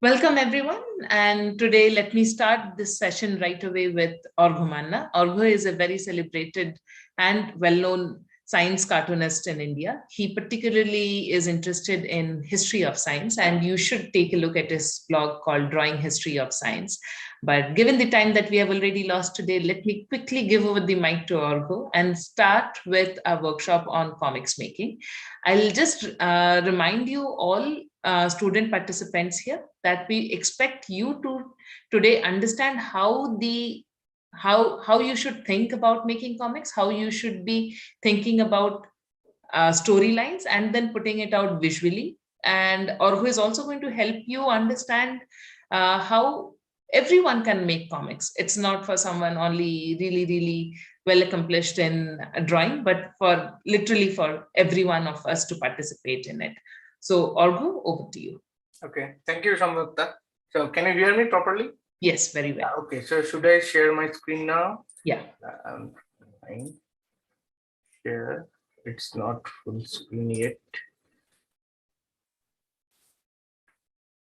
Welcome everyone, and today let me start this session right away with Argha Manna. Argha is a very celebrated and well-known science cartoonist in India. He particularly is interested in history of science, and you should take a look at his blog called Drawing History of Science. But given the time that we have already lost today, let me quickly give over the mic to Argha and start with a workshop on comics making. I'll just remind you all student participants here that we expect you to today understand how you should think about making comics, how you should be thinking about storylines and then putting it out visually, and or who is also going to help you understand how everyone can make comics. It's not for someone only really well accomplished in drawing, but for literally for every one of us to participate in it. So Argha, over to you. Okay, thank you, Samyukta. So can you hear me properly? Yes, very well. Okay, so should I share my screen now? Yeah. Fine. Share. It's not full screen yet.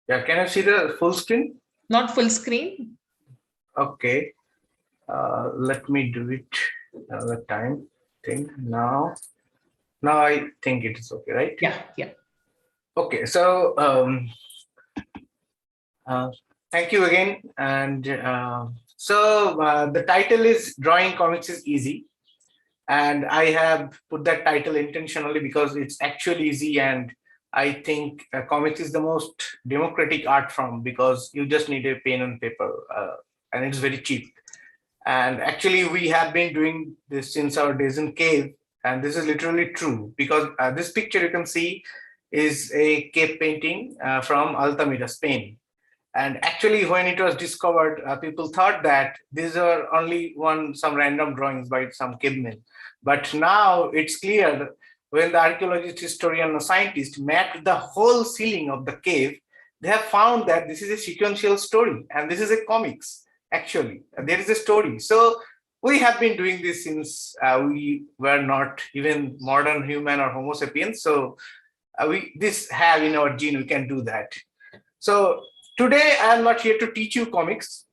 Yeah, can you see the full screen? Not full screen. Okay. Let me do it another time. Now I think it is okay, right? Yeah. Okay, so thank you again. And the title is Drawing Comics is Easy. And I have put that title intentionally because it's actually easy, and I think comics is the most democratic art form because you just need a pen and paper, and it's very cheap. And actually, we have been doing this since our days in cave, and this is literally true because this picture you can see is a cave painting from Altamira, Spain. And actually, when it was discovered, people thought that these are only some random drawings by some cavemen. But now it's clear when the archaeologist, historian, and scientist mapped the whole ceiling of the cave, they have found that this is a sequential story, and this is a comics. Actually, there is a story. So we have been doing this since we were not even modern human or Homo sapiens. So we this have in our gene, we can do that. So today, I am not here to teach you comics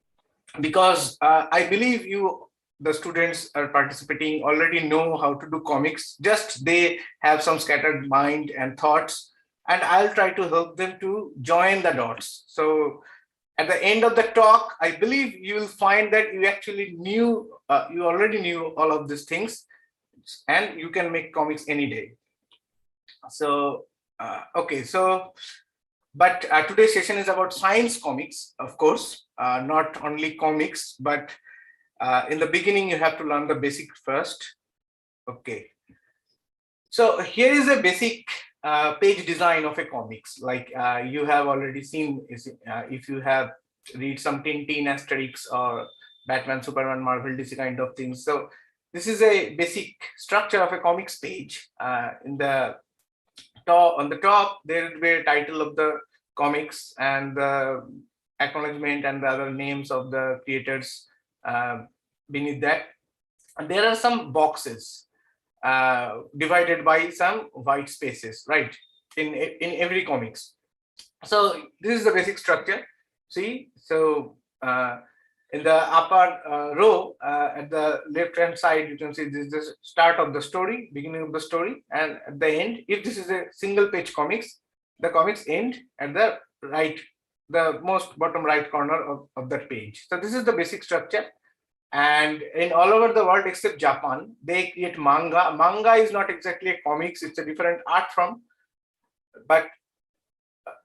because I believe the students are participating already know how to do comics. Just they have some scattered mind and thoughts, and I'll try to help them to join the dots. So at the end of the talk, I believe you will find that you actually you already knew all of these things, and you can make comics any day. So, okay, so but today's session is about science comics, of course, not only comics, but in the beginning, you have to learn the basic first. Okay. So here is a basic page design of a comics. Like you have already seen, if you have read some Tintin, Asterix, or Batman, Superman, Marvel, DC kind of things. So this is a basic structure of a comics page. On the top, there will be a title of the comics and the acknowledgement and the other names of the creators beneath that. And there are some boxes divided by some white spaces, right? In every comics. So this is the basic structure. See, so in the upper row at the left hand side, you can see this is the start of the story, beginning of the story, and at the end, if this is a single page comics, the comics end at the right, the most bottom right corner of that page. So this is the basic structure. And in all over the world except Japan, they create manga. Manga is not exactly a comics, it's a different art form. But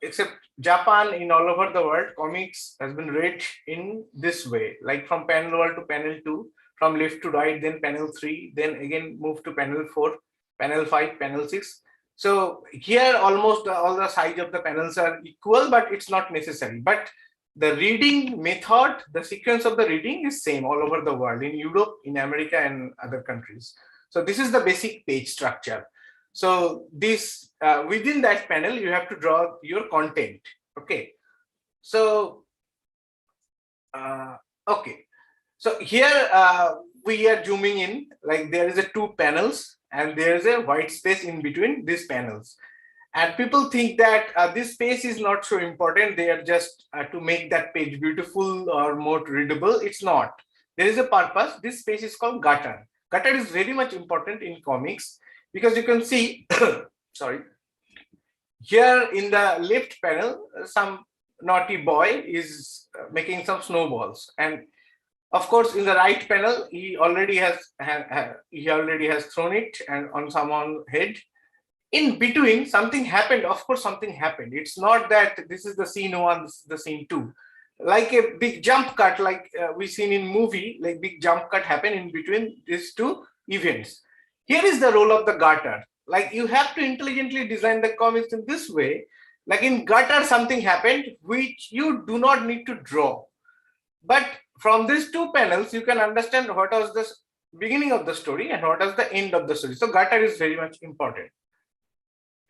except Japan, in all over the world, comics has been read in this way, like from panel 1 to panel 2, from left to right, then panel 3, then again move to panel 4, panel 5, panel 6. So here almost all the size of the panels are equal, but it's not necessary. But the reading method, the sequence of the reading is same all over the world, in Europe, in America, and other countries. So this is the basic page structure. So this within that panel, you have to draw your content. Okay. So okay. So here we are zooming in, like there is a 2 panels and there is a white space in between these panels. And people think that this space is not so important. They are just to make that page beautiful or more readable. It's not. There is a purpose. This space is called gutter. Gutter is very much important in comics because you can see, sorry, here in the left panel, some naughty boy is making some snowballs, and of course, in the right panel, he already has thrown it and on someone's head. In between, something happened. Of course, something happened. It's not that this is the scene one, this is the scene two. Like a big jump cut, like we seen in movie, like big jump cut happen in between these two events. Here is the role of the gutter. Like you have to intelligently design the comics in this way. Like in gutter, something happened which you do not need to draw. But from these two panels, you can understand what was the beginning of the story and what was the end of the story. So gutter is very much important.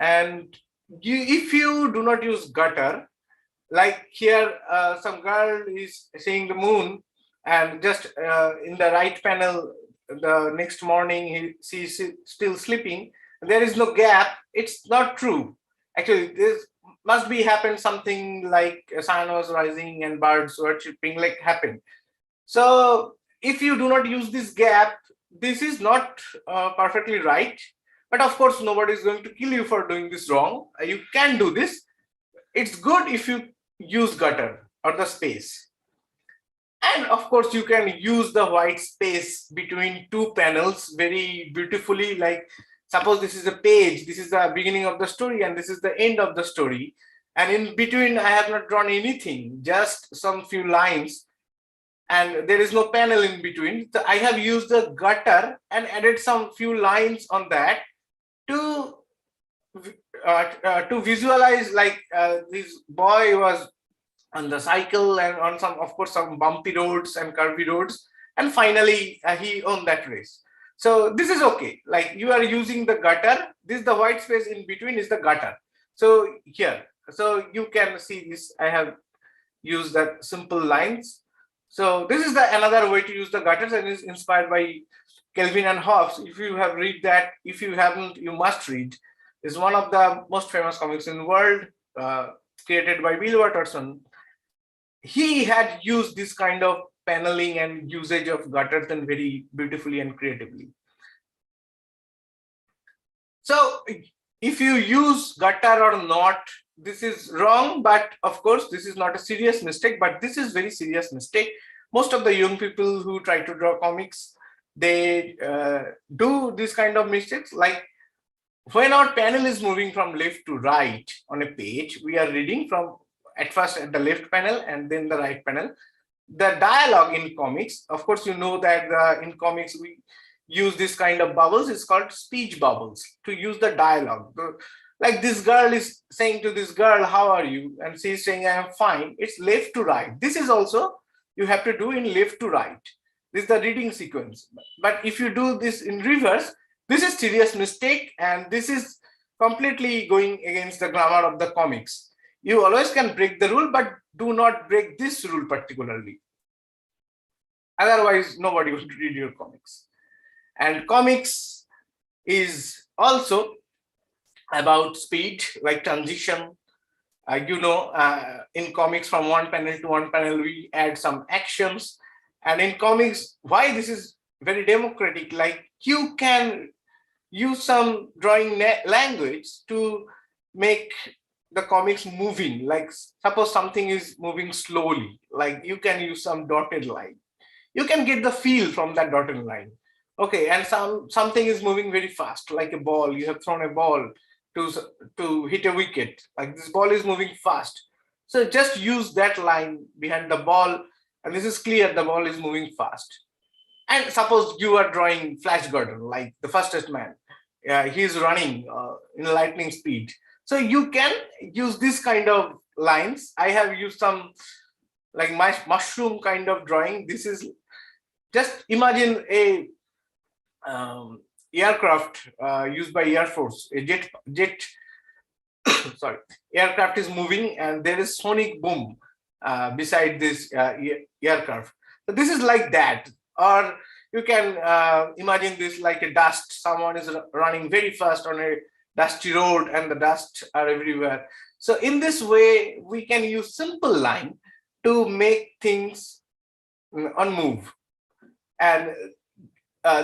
And if you do not use gutter, like here, some girl is seeing the moon, and just in the right panel, the next morning she's still sleeping. There is no gap. It's not true. Actually, this must be happened something like sun was rising and birds were chirping, like happened. So if you do not use this gap, this is not perfectly right. But of course, nobody is going to kill you for doing this wrong. You can do this. It's good if you use gutter or the space. And of course, you can use the white space between two panels very beautifully. Like suppose this is a page, this is the beginning of the story, and this is the end of the story. And in between, I have not drawn anything, just some few lines. And there is no panel in between. So I have used the gutter and added some few lines on that to visualize, like this boy was on the cycle and on some, of course, some bumpy roads and curvy roads, and finally he won that race. So this is okay. Like you are using the gutter. This, the white space in between, is the gutter. So here, so you can see this. I have used that simple lines. So this is the another way to use the gutters, and is inspired by Kelvin and Hobbes. If you have read that, if you haven't, you must read. It's one of the most famous comics in the world, created by Bill Watterson. He had used this kind of paneling and usage of gutters and very beautifully and creatively. So if you use gutter or not, this is wrong, but of course this is not a serious mistake, but this is very serious mistake. Most of the young people who try to draw comics, they do this kind of mistakes. Like when our panel is moving from left to right on a page, we are reading from at first at the left panel and then the right panel. The dialogue in comics, of course, you know that in comics we use this kind of bubbles. It's called speech bubbles to use the dialogue. Like this girl is saying to this girl, "How are you?" And she's saying, "I am fine." It's left to right. This is also you have to do in left to right. This is the reading sequence. But if you do this in reverse, this is serious mistake, and this is completely going against the grammar of the comics. You always can break the rule, but do not break this rule particularly. Otherwise, nobody will read your comics. And comics is also about speed, like transition. In comics, from one panel to one panel, we add some actions. And in comics, why this is very democratic, like you can use some drawing language to make the comics moving. Like suppose something is moving slowly, like you can use some dotted line. You can get the feel from that dotted line. Okay, and something is moving very fast, like a ball. You have thrown a ball to hit a wicket. Like this ball is moving fast. So just use that line behind the ball, and this is clear, the ball is moving fast. And suppose you are drawing Flash Gordon, like the fastest man. He's running in lightning speed. So you can use this kind of lines. I have used some like my mushroom kind of drawing. This is just imagine a aircraft used by Air Force, a jet sorry, aircraft is moving and there is sonic boom beside this aircraft. So this is like that. Or you can imagine this like a dust. Someone is running very fast on a dusty road and the dust are everywhere. So in this way, we can use simple line to make things on move. And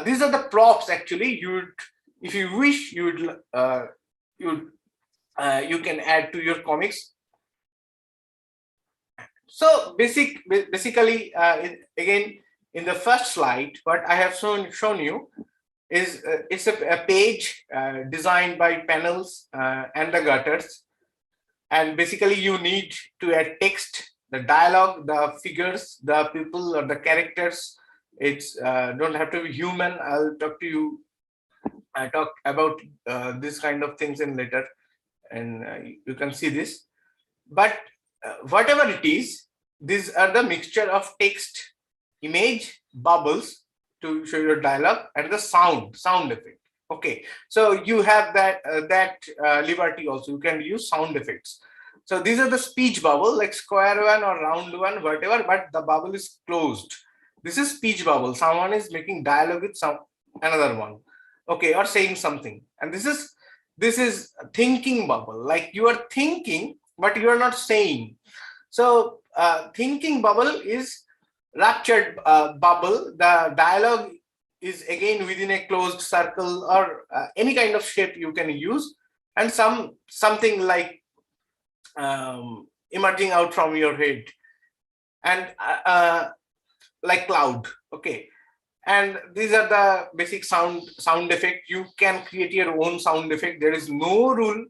these are the props actually. If you wish, you can add to your comics. So basically, again, in the first slide, what I have shown you is it's a page designed by panels and the gutters. And basically, you need to add text, the dialogue, the figures, the people or the characters. It's don't have to be human. I'll talk to you. I talk about this kind of things in later, and you can see this. But whatever it is, these are the mixture of text, image, bubbles to show your dialogue, and the sound effect. Okay, so you have that liberty also. You can use sound effects. So these are the speech bubble, like square one or round one, whatever, but the bubble is closed. This is speech bubble. Someone is making dialogue with another one, okay, or saying something. And this is thinking bubble, like you are thinking, but you are not saying. So thinking bubble is ruptured bubble. The dialogue is again within a closed circle or any kind of shape you can use, and something like emerging out from your head, and like cloud. Okay, and these are the basic sound effect. You can create your own sound effect. There is no rule.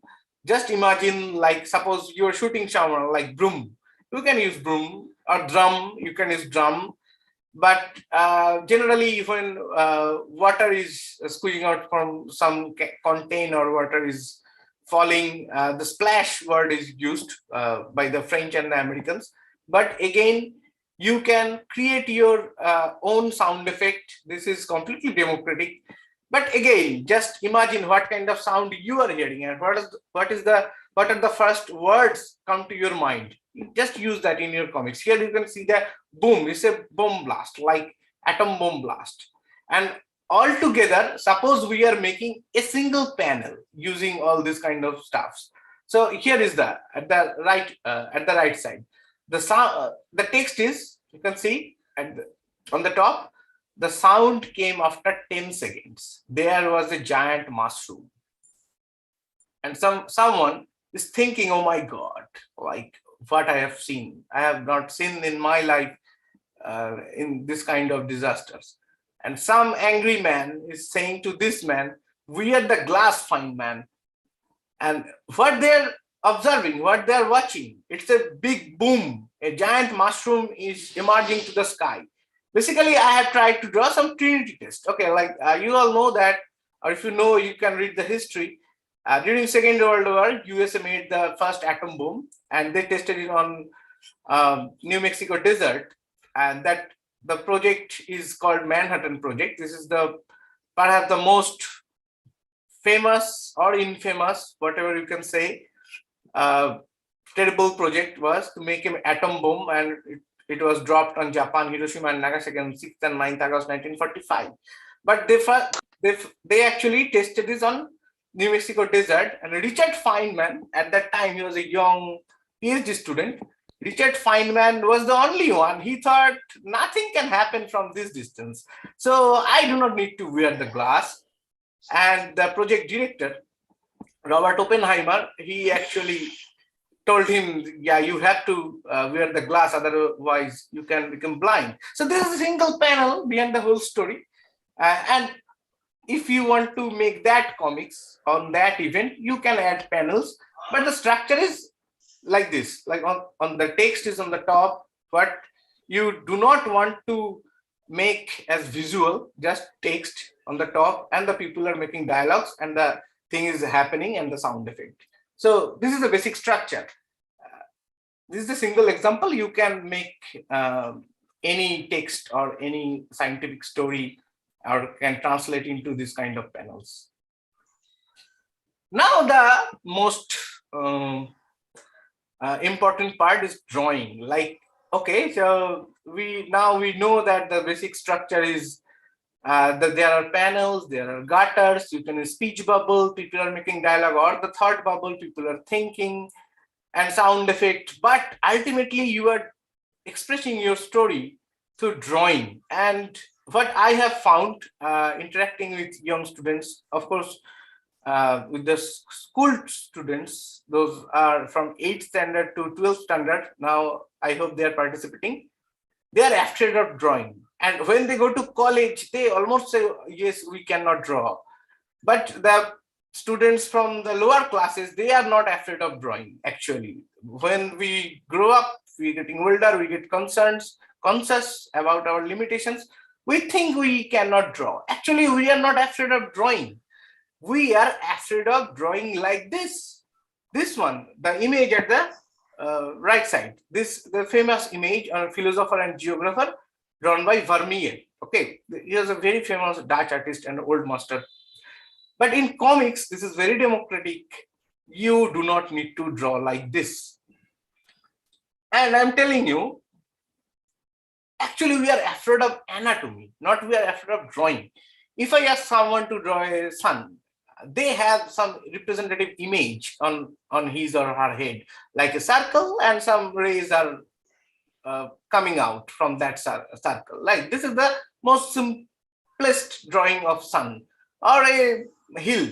Just imagine, like, suppose you're shooting someone, like broom. You can use broom, or drum. You can use drum. But generally, when water is squeezing out from some container, or water is falling, the splash word is used by the French and the Americans. But again, you can create your own sound effect. This is completely democratic. But again, just imagine what kind of sound you are hearing, and what are the first words come to your mind. Just use that in your comics. Here you can see the boom. It's a bomb blast, like atom bomb blast. And all together, suppose we are making a single panel using all this kind of stuffs. So here is at the right side. The text is, you can see on the top. The sound came after 10 seconds. There was a giant mushroom. And someone is thinking, oh my God, like what I have seen. I have not seen in my life in this kind of disasters. And some angry man is saying to this man, we are the glass fine man. And what they're observing, what they're watching, it's a big boom. A giant mushroom is emerging to the sky. Basically, I have tried to draw some Trinity test. Okay, like you all know that, or if you know, you can read the history. During Second World War, USA made the first atom bomb, and they tested it on New Mexico desert. And that the project is called Manhattan Project. This is perhaps the most famous or infamous, whatever you can say, terrible project was to make an atom bomb, and it was dropped on Japan, Hiroshima and Nagasaki on 6th and 9th August 1945. But they actually tested this on New Mexico desert, and Richard Feynman, at that time he was a young PhD student. Richard Feynman was the only one. He thought nothing can happen from this distance, so I do not need to wear the glass. And the project director, Robert Oppenheimer, he actually told him, yeah, you have to wear the glass, otherwise you can become blind. So this is a single panel behind the whole story. And if you want to make that comics on that event, you can add panels, but the structure is like this, like on the text is on the top, but you do not want to make as visual, just text on the top, and the people are making dialogues, and the thing is happening, and the sound effect. So this is the basic structure. This is a single example. You can make any text or any scientific story, or can translate into this kind of panels. Now the most important part is drawing. Like, okay, so we know that the basic structure is There are panels, there are gutters, you can speech bubble, people are making dialogue, or the thought bubble, people are thinking, and sound effect. But ultimately, you are expressing your story through drawing. And what I have found interacting with young students, of course, with the school students, those are from 8th standard to 12th standard. Now, I hope they are participating. They are afraid of drawing. And when they go to college, they almost say, yes, we cannot draw. But the students from the lower classes, they are not afraid of drawing, actually. When we grow up, we're getting older, we get conscious about our limitations. We think we cannot draw. Actually, we are not afraid of drawing. We are afraid of drawing like this. This one, the image at the right side. This the famous image of a philosopher and geographer drawn by Vermeer. Okay, he was a very famous Dutch artist and old master. But in comics, this is very democratic. You do not need to draw like this. And I'm telling you, actually, we are afraid of anatomy, not we are afraid of drawing. If I ask someone to draw a sun, they have some representative image on his or her head, like a circle, and some rays are coming out from that circle. Like this is the most simplest drawing of sun or a hill.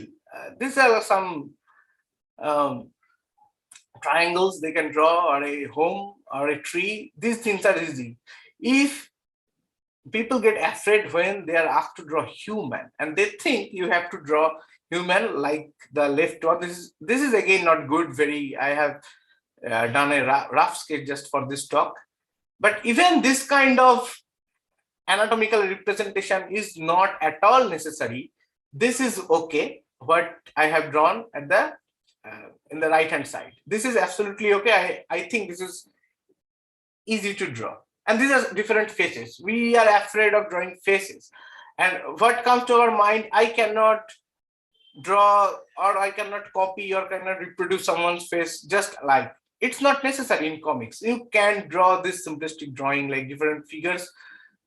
These are some um, triangles they can draw, or a home or a tree. These things are easy. If people get afraid when they are asked to draw human, and they think you have to draw human like the left one. This is again not good. I have done a rough sketch just for this talk. But even this kind of anatomical representation is not at all necessary. This is okay. What I have drawn at the in the right hand side. This is absolutely okay. I think this is easy to draw. And these are different faces. We are afraid of drawing faces. And what comes to our mind, I cannot draw, or I cannot copy, or cannot reproduce someone's face just like. It's not necessary in comics. You can draw this simplistic drawing like different figures,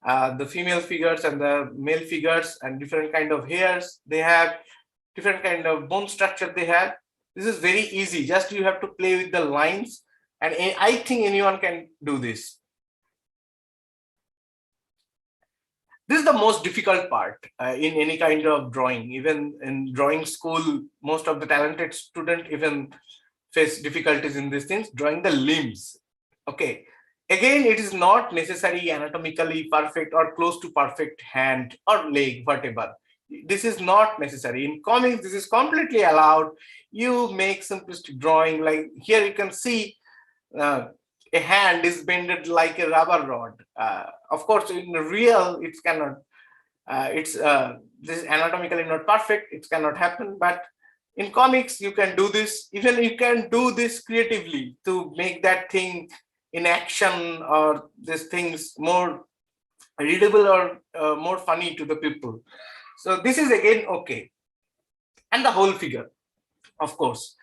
the female figures and the male figures, and different kind of hairs they have, different kind of bone structure they have. This is very easy. Just you have to play with the lines, and I think anyone can do this. This is the most difficult part in any kind of drawing. Even in drawing school, most of the talented student even face difficulties in these things, drawing the limbs. Okay. Again, it is not necessary anatomically perfect or close to perfect hand or leg, whatever. This is not necessary. In comics, this is completely allowed. You make simplistic drawing. Like here you can see a hand is bended like a rubber rod. Of course, in real, it cannot. This is anatomically not perfect. It cannot happen. But in comics, you can do this. Even you can do this creatively to make that thing in action, or these things more readable or more funny to the people. So this is again okay. And the whole figure, of course.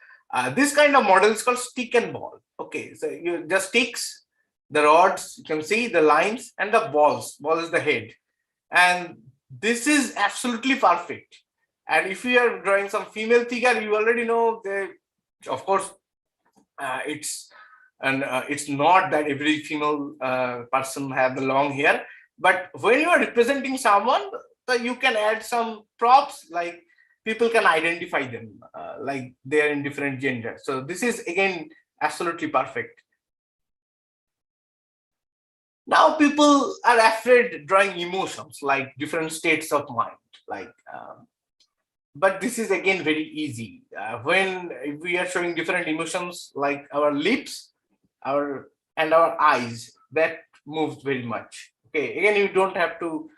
This kind of model is called stick and ball. Okay, so you just sticks, the rods, you can see the lines, and the balls. Ball is the head. And this is absolutely perfect. And if you are drawing some female figure, you already know of course, it's not that every female person have the long hair. But when you are representing someone, so you can add some props, like people can identify them like they are in different genders. So this is again absolutely perfect. Now people are afraid drawing emotions, like different states of mind, like but this is again very easy. When we are showing different emotions, like our lips, our eyes, that moves very much. Okay, again, you don't have to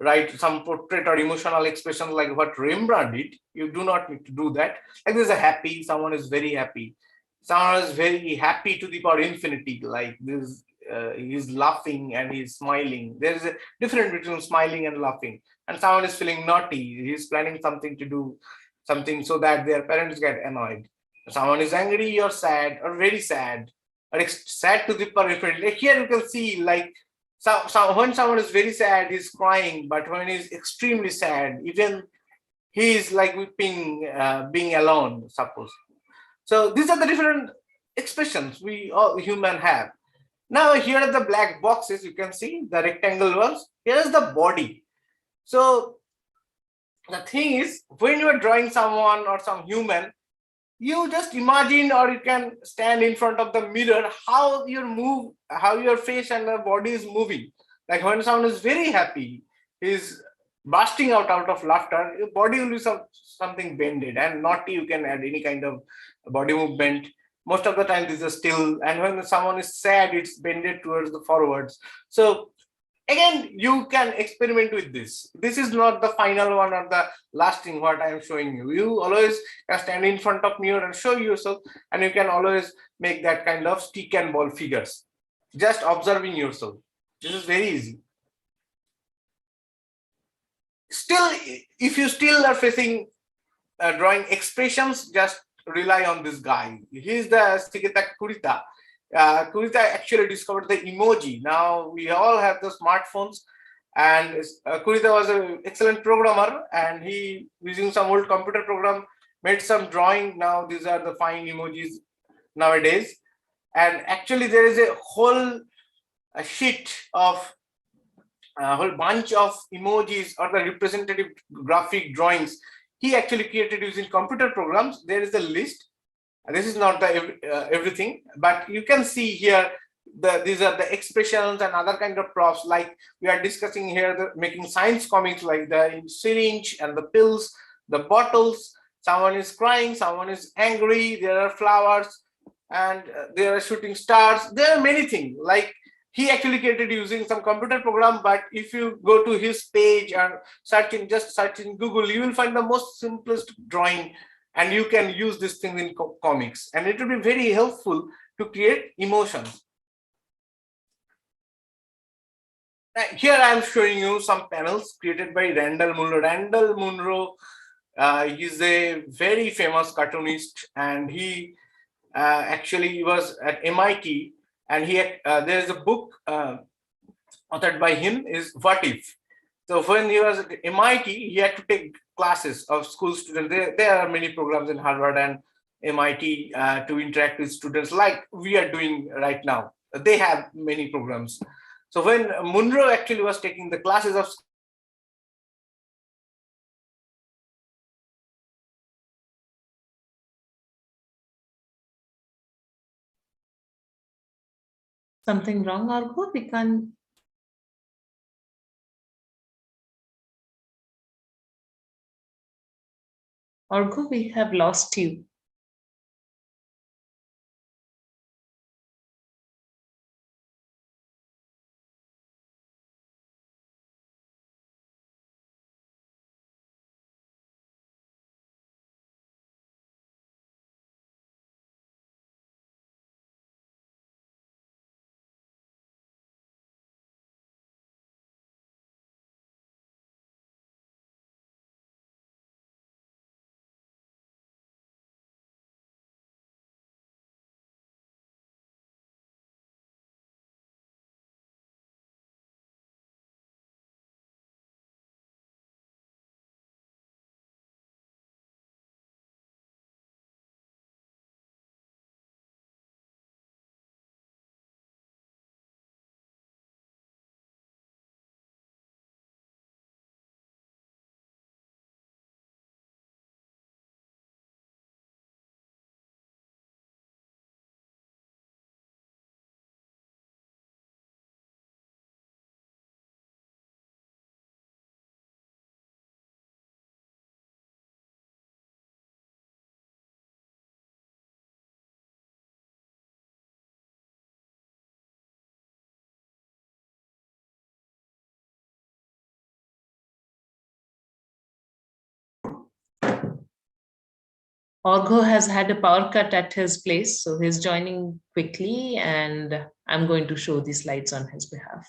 write some portrait or emotional expression like what Rembrandt did. You do not need to do that. Like there's a happy, someone is very happy, someone is very happy to the power infinity, like this. He's laughing and he's smiling. There is a difference between smiling and laughing. And someone is feeling naughty. He's planning something to do something so that their parents get annoyed. Someone is angry or sad or very sad, or sad to the power infinity. Here you can see like So when someone is very sad, he's crying, but when he's extremely sad, even he is like weeping, being alone, suppose. So these are the different expressions we all human have. Now here are the black boxes. You can see the rectangle ones. Here is the body. So the thing is, when you are drawing someone or some human, you just imagine, or you can stand in front of the mirror, how how your face and the body is moving. Like when someone is very happy, is bursting out of laughter, your body will be something bended, and not you can add any kind of body movement. Most of the time this is still, and when someone is sad, it's bended towards the forwards. So again, you can experiment with this is not the final one or the last thing what I am showing you. You always can stand in front of mirror and show yourself, and you can always make that kind of stick and ball figures, just observing yourself. This is very easy. Still, if you still are facing drawing expressions, just rely on this guy. He's the Sigeta Kurita. Kurita actually discovered the emoji. Now we all have the smartphones, and Kurita was an excellent programmer, and he, using some old computer program, made some drawing. Now these are the fine emojis nowadays, and actually there is a whole sheet of a whole bunch of emojis or the representative graphic drawings he actually created using computer programs. There is a list. This is not the everything, but you can see here these are the expressions and other kind of props, like we are discussing here, making science comics like the syringe and the pills, the bottles. Someone is crying, someone is angry, there are flowers, and there are shooting stars. There are many things like he actually created using some computer program. But if you go to his page and just search in Google, you will find the most simplest drawing, and you can use this thing in comics, and it will be very helpful to create emotions. Here I am showing you some panels created by Randall Munro. Randall Munro is a very famous cartoonist, and he actually was at MIT, and there is a book authored by him, is What If. So when he was at MIT, he had to take classes of school students. There are many programs in Harvard and MIT to interact with students like we are doing right now. They have many programs. So when Munro actually was taking the classes of Something wrong, Argha? We can't. Argha, we have lost you. Argha has had a power cut at his place, so he's joining quickly, and I'm going to show the slides on his behalf.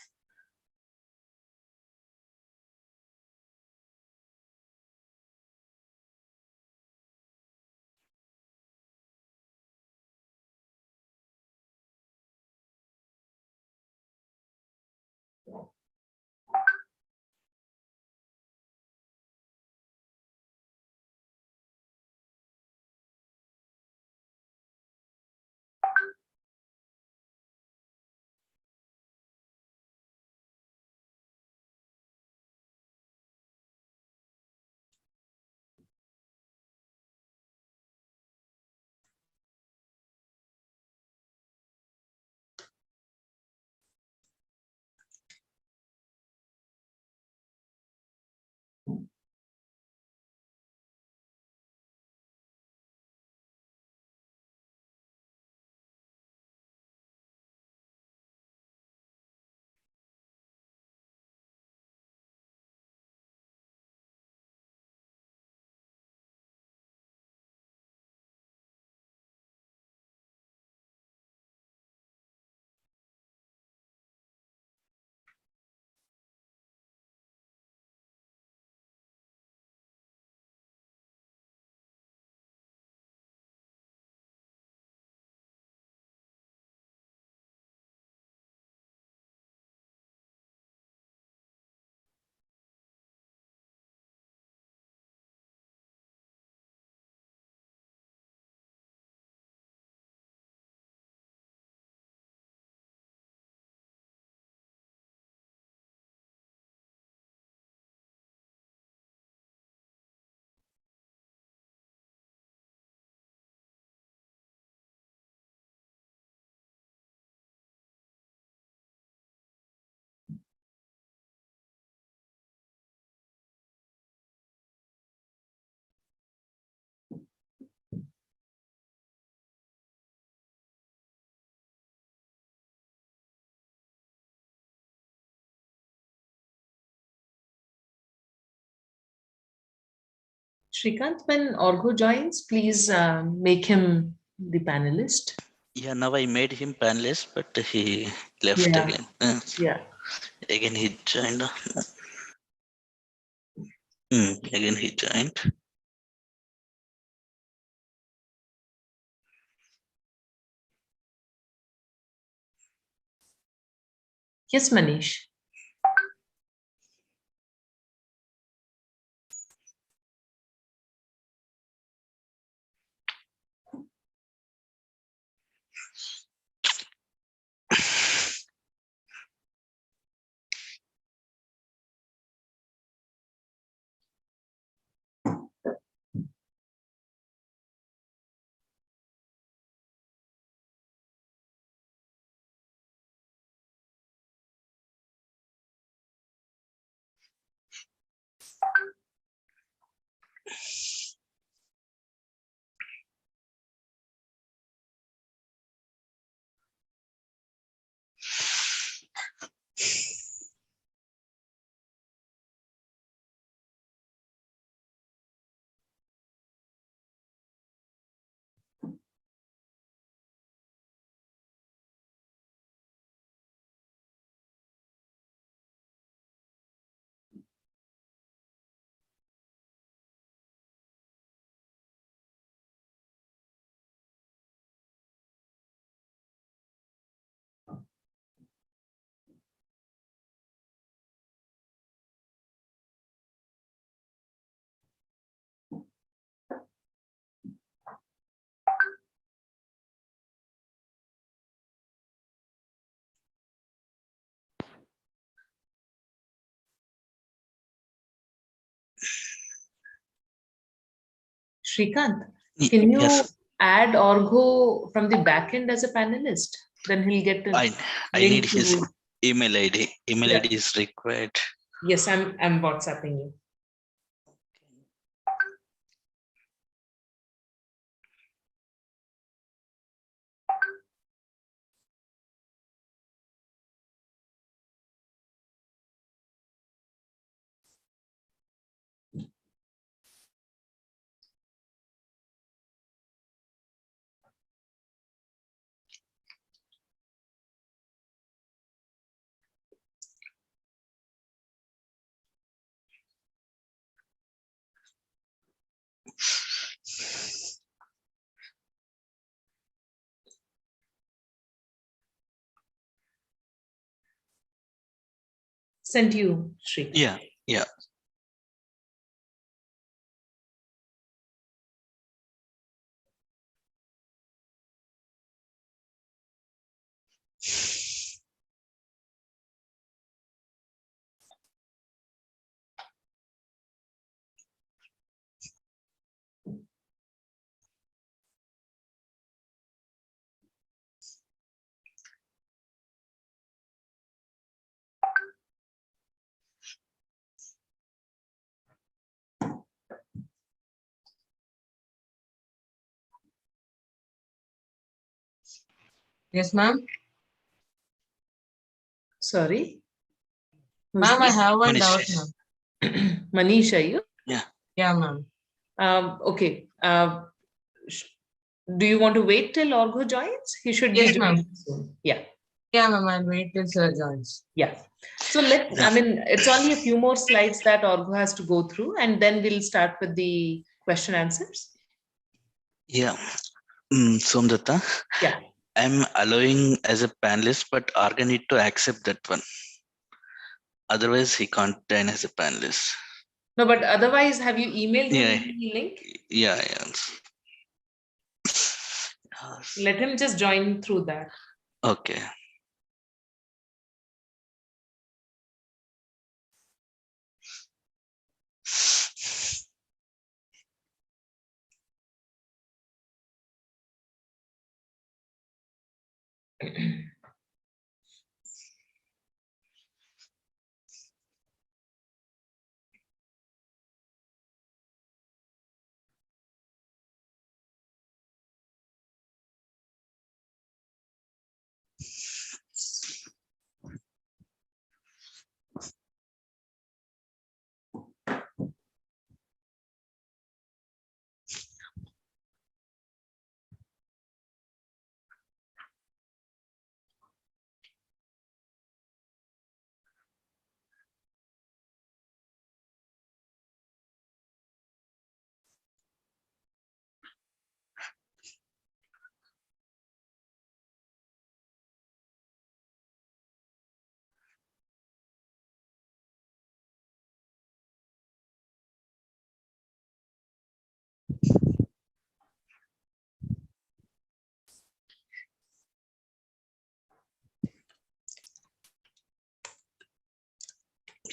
Shrikant, when Argha joins, please make him the panelist. Yeah, now I made him panelist, but he left Yeah. again. Yeah. Again he joined. Again he joined. Yes, Manish. Shrikant, can you Yes, add Argha from the back end as a panelist? Then he'll get a I need link his to. email ID. Email Yeah. ID is required. Yes, I'm WhatsApping you. Sent you, Shrikant. Yeah, yeah. Yes, ma'am. Sorry. Ma'am, I have one Manish. doubt, ma'am. Manish, are you? Yeah. Yeah, ma'am. Okay. Do you want to wait till Argha joins? He should be Yes, ma'am. joining soon. Yeah. Yeah, ma'am. I'll wait till sir joins. Yeah. So I mean, it's only a few more slides that Argha has to go through, and then we'll start with the question answers. Yeah. Somdata. Yeah. I'm allowing as a panelist, but Arga need to accept that one. Otherwise, he can't join as a panelist. No, but otherwise, have you emailed Yeah. him the link? Yeah. Let him just join through that. Okay.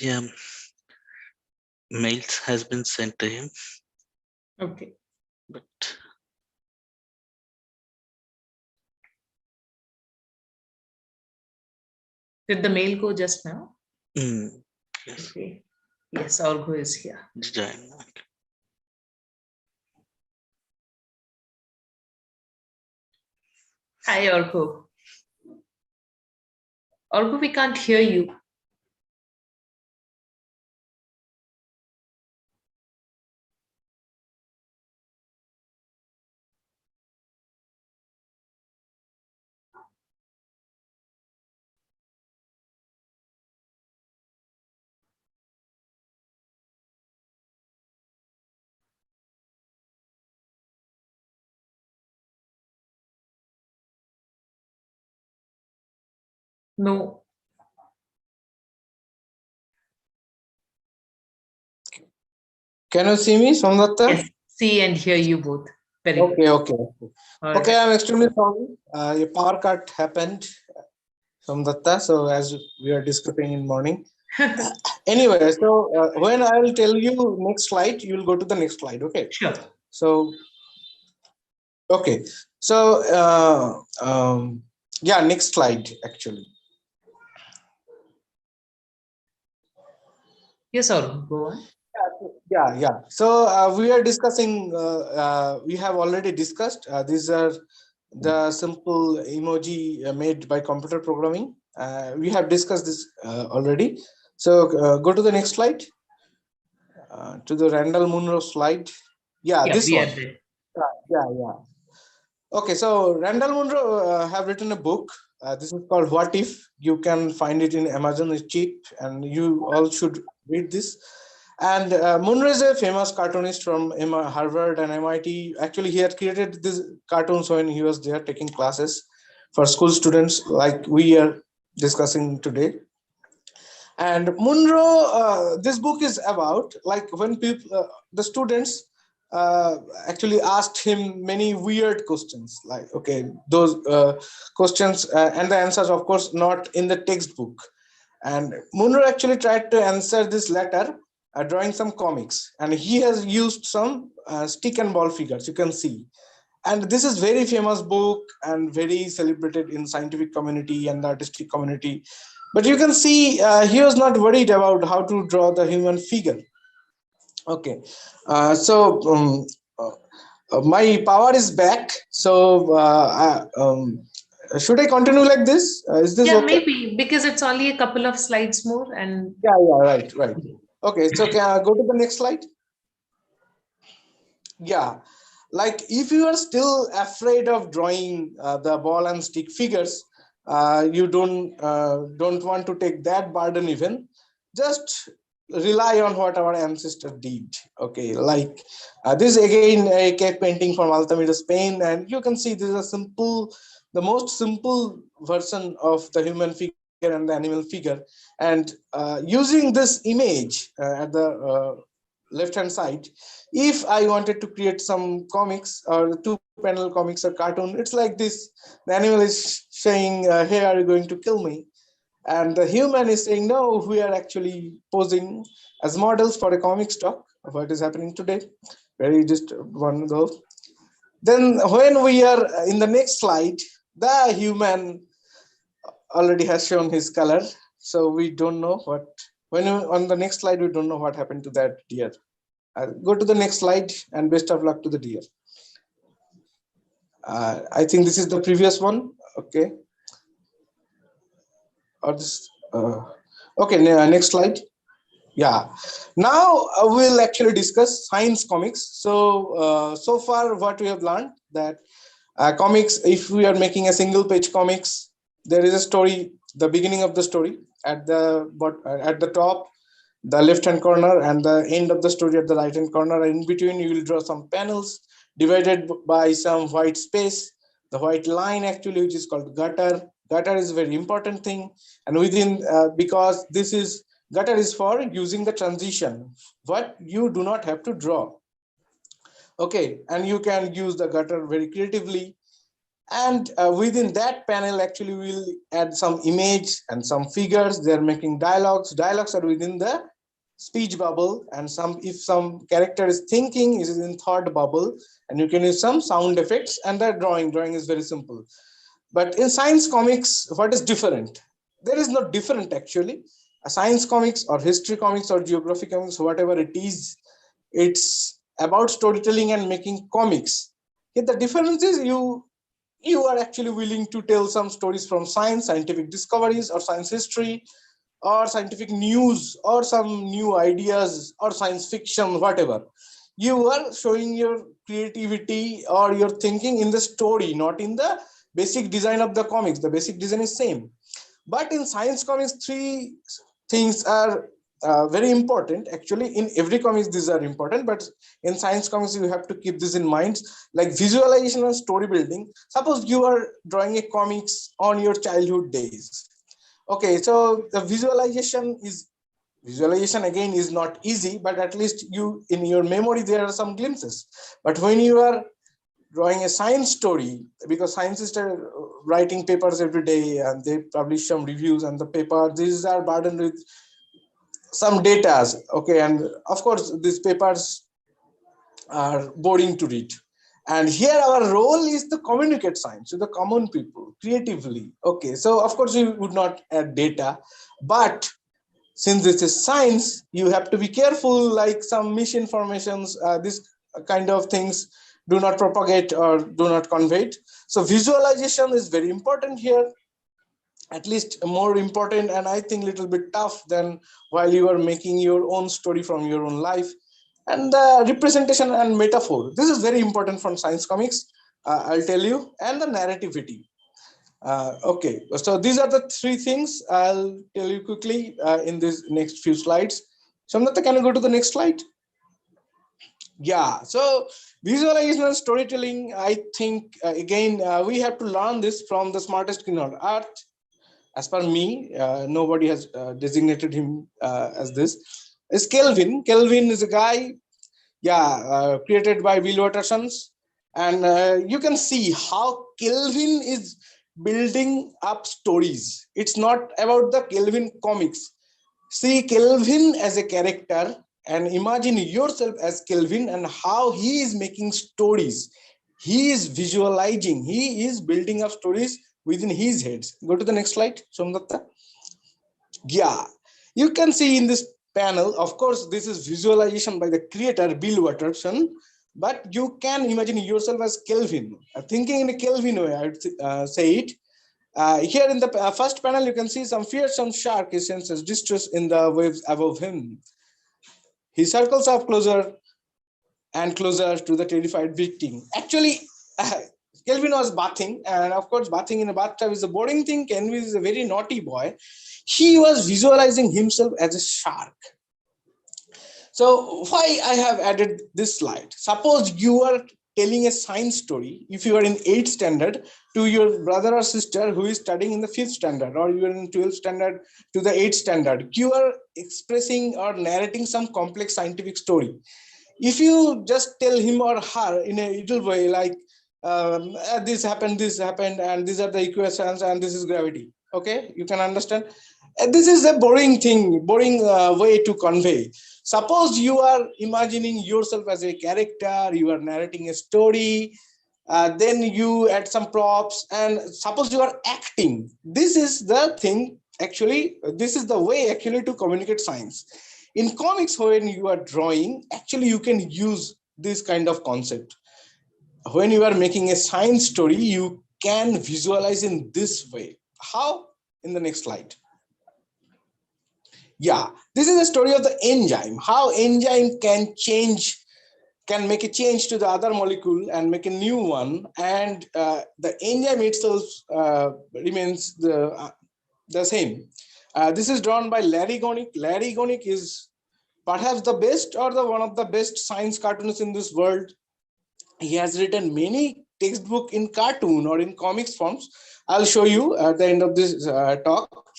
Yeah, mails has been sent to him, Okay. but Did the mail go just now? yes, Okay. Yes, Argha is here. join. Hi, Argha. Argha, we can't hear you. No. Can you see me, Somnatta? Yes, see and hear you both. Very good. Okay. All Okay, right. I'm extremely sorry. A power cut happened, Somnatta. So as we are discussing in morning. Anyway, so when I will tell you next slide, you will go to the next slide. Okay. Sure. So okay. So yeah, next slide actually. Yes, Argha, go on. Yeah. So we are discussing. We have already discussed. These are the simple emoji made by computer programming. We have discussed this already. So go to the next slide. To the Randall Munro slide. Yeah, Yeah, this we one. are there. Yeah. Okay, so Randall Munro have written a book. This is called What If. You can find it in Amazon. It's cheap, and you all should read this. And Munro is a famous cartoonist from Harvard and MIT. Actually, he had created these cartoons when he was there taking classes for school students, like we are discussing today. And Munro, this book is about like when people, the students actually asked him many weird questions, like okay, those questions and the answers, of course, not in the textbook. And Munro actually tried to answer this letter drawing some comics, and he has used some stick and ball figures. You can see, and this is very famous book and very celebrated in scientific community and the artistic community. But you can see he was not worried about how to draw the human figure. Okay, my power is back. So should I continue like this? Is this Yeah, okay? maybe because it's only a couple of slides more and Yeah, right. Okay, so can I go to the next slide? Yeah, like if you are still afraid of drawing the ball and stick figures, you don't want to take that burden even, just rely on what our ancestors did. Okay, like this is again a cave painting from Altamira, Spain, and you can see this is a simple, the most simple version of the human figure and the animal figure. And using this image at the left hand side, if I wanted to create some comics or two panel comics or cartoon, it's like this. The animal is saying, hey, are you going to kill me? And the human is saying, no, we are actually posing as models for a comic stock of what is happening today. Very just one go. Then when we are in the next slide, the human already has shown his color. So we don't know what, on the next slide, we don't know what happened to that deer. Go to the next slide, and best of luck to the deer. I think this is the previous one. Okay. Or this. Okay, next slide. Yeah. Now we'll actually discuss science comics. So far, what we have learned that comics, if we are making a single page comics, there is a story, the beginning of the story at the top, the left hand corner, and the end of the story at the right hand corner. In between, you will draw some panels divided by some white space. The white line actually, which is called gutter. Gutter is a very important thing, and within because this is gutter is for using the transition. What you do not have to draw. Okay, and you can use the gutter very creatively. And within that panel, actually, we'll add some image and some figures. They're making dialogues. Dialogues are within the speech bubble, and if some character is thinking, it is in thought bubble, and you can use some sound effects. And the drawing is very simple. But in science comics, what is different? There is no different actually. A science comics or history comics or geography comics, whatever it is, it's about storytelling and making comics. Yet the difference is you are actually willing to tell some stories from science, scientific discoveries, or science history, or scientific news, or some new ideas, or science fiction, whatever. You are showing your creativity or your thinking in the story, not in the basic design of the comics. The basic design is same. But in science comics, three things are very important. Actually, in every comics, these are important. But in science comics, you have to keep this in mind, like visualization and story building. Suppose you are drawing a comics on your childhood days. Okay, so the visualization again is not easy, but at least you in your memory there are some glimpses. But when you are drawing a science story, because scientists are writing papers every day and they publish some reviews, and the paper, these are burdened with some data. Okay, and of course these papers are boring to read. And here our role is to communicate science to the common people creatively. Okay, so of course you would not add data, but since this is science, you have to be careful, like some misinformations, this kind of things do not propagate or do not convey it. So visualization is very important here, at least more important, and I think a little bit tough than while you are making your own story from your own life. And the representation and metaphor, this is very important from science comics, I'll tell you, and the narrativity. Okay, so these are the three things I'll tell you quickly in these next few slides. Samnata, can you go to the next slide? Yeah, so visualization and storytelling, I think, again, we have to learn this from the smartest king on earth. As per me, nobody has designated him as this. Is Kelvin. Kelvin is a guy, created by Will Wattersons. And you can see how Kelvin is building up stories. It's not about the Kelvin comics. See Kelvin as a character and imagine yourself as Kelvin and how he is making stories. He is visualizing, he is building up stories within his head. Go to the next slide, Somdatta. Yeah, you can see in this panel, of course, this is visualization by the creator, Bill Watterson, but you can imagine yourself as Kelvin, thinking in a Kelvin way, I would say it. Here in the first panel, you can see some fearsome shark. He senses distress in the waves above him. He circles up closer and closer to the terrified victim. Actually, Kelvin was bathing, and of course, bathing in a bathtub is a boring thing. Kelvin is a very naughty boy. He was visualizing himself as a shark. So why I have added this slide? Suppose you are telling a science story, if you are in 8th standard, to your brother or sister who is studying in the 5th standard, or you are in 12th standard to the 8th standard, you are expressing or narrating some complex scientific story. If you just tell him or her in a little way, like this happened, and these are the equations, and this is gravity. Okay, you can understand. This is a boring thing, boring way to convey. Suppose you are imagining yourself as a character, you are narrating a story, then you add some props, and suppose you are acting. This is the thing, actually, this is the way actually to communicate science. In comics, when you are drawing, actually you can use this kind of concept. When you are making a science story, you can visualize in this way. How? In the next slide. Yeah, this is the story of the enzyme, how enzyme can make a change to the other molecule and make a new one, and the enzyme itself remains the same. This is drawn by Larry Gonick. Larry Gonick is perhaps the best or the one of the best science cartoonists in this world. He has written many textbooks in cartoon or in comics forms. I'll show you at the end of this talk.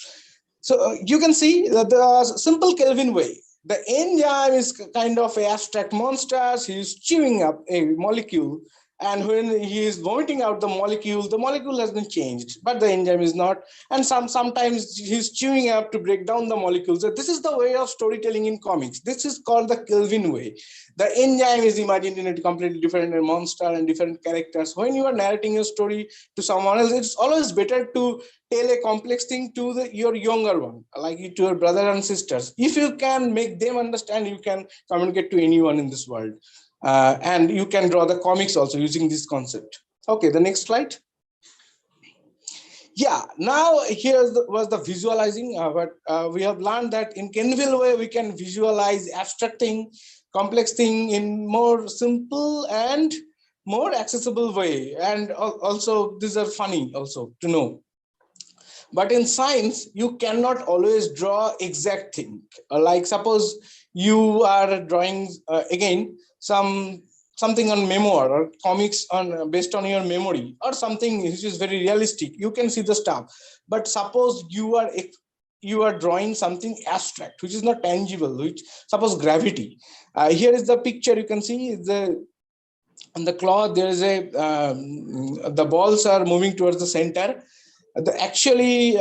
So you can see that the simple Kelvin way. The enzyme is kind of an abstract monster. He is chewing up a molecule, And when he is vomiting out the molecule has been changed, but the enzyme is not. And sometimes he's chewing up to break down the molecules. So this is the way of storytelling in comics. This is called the Kelvin way. The enzyme is imagined in a completely different monster and different characters. When you are narrating a story to someone else, it's always better to tell a complex thing to your younger one, like to your brother and sisters. If you can make them understand, you can communicate to anyone in this world. And you can draw the comics also using this concept. Okay, the next slide. Yeah, now was the visualizing. But we have learned that in Kenville way, we can visualize abstract thing, complex thing in more simple and more accessible way. And also, these are funny also to know. But in science, you cannot always draw exact thing. Like suppose you are drawing again something on memoir or comics on based on your memory or something which is very realistic. You can see the stuff. But suppose you are drawing something abstract, which is not tangible. Which suppose gravity. Here is the picture. You can see on the cloth there is the balls are moving towards the center. Actually,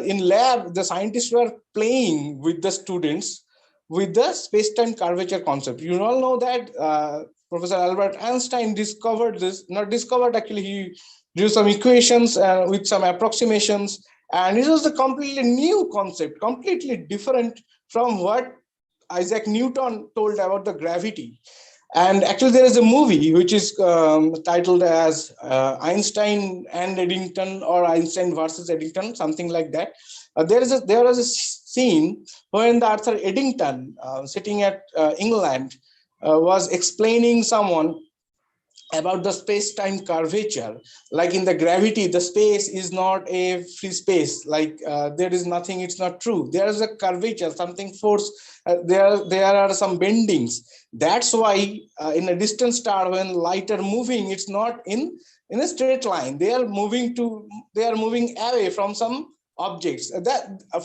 in lab, the scientists were playing with the students with the space-time curvature concept. You all know that Professor Albert Einstein discovered this, not discovered, actually, he drew some equations with some approximations. And it was a completely new concept, completely different from what Isaac Newton told about the gravity. And actually, there is a movie which is titled as Einstein and Eddington, or Einstein versus Eddington, something like that. There was a scene when the Arthur Eddington, sitting at England, was explaining someone about the space-time curvature. Like in the gravity, the space is not a free space. Like there is nothing, it's not true. There is a curvature, something force. There are some bendings. That's why in a distant star, when light are moving, it's not in a straight line. They are moving away from some objects.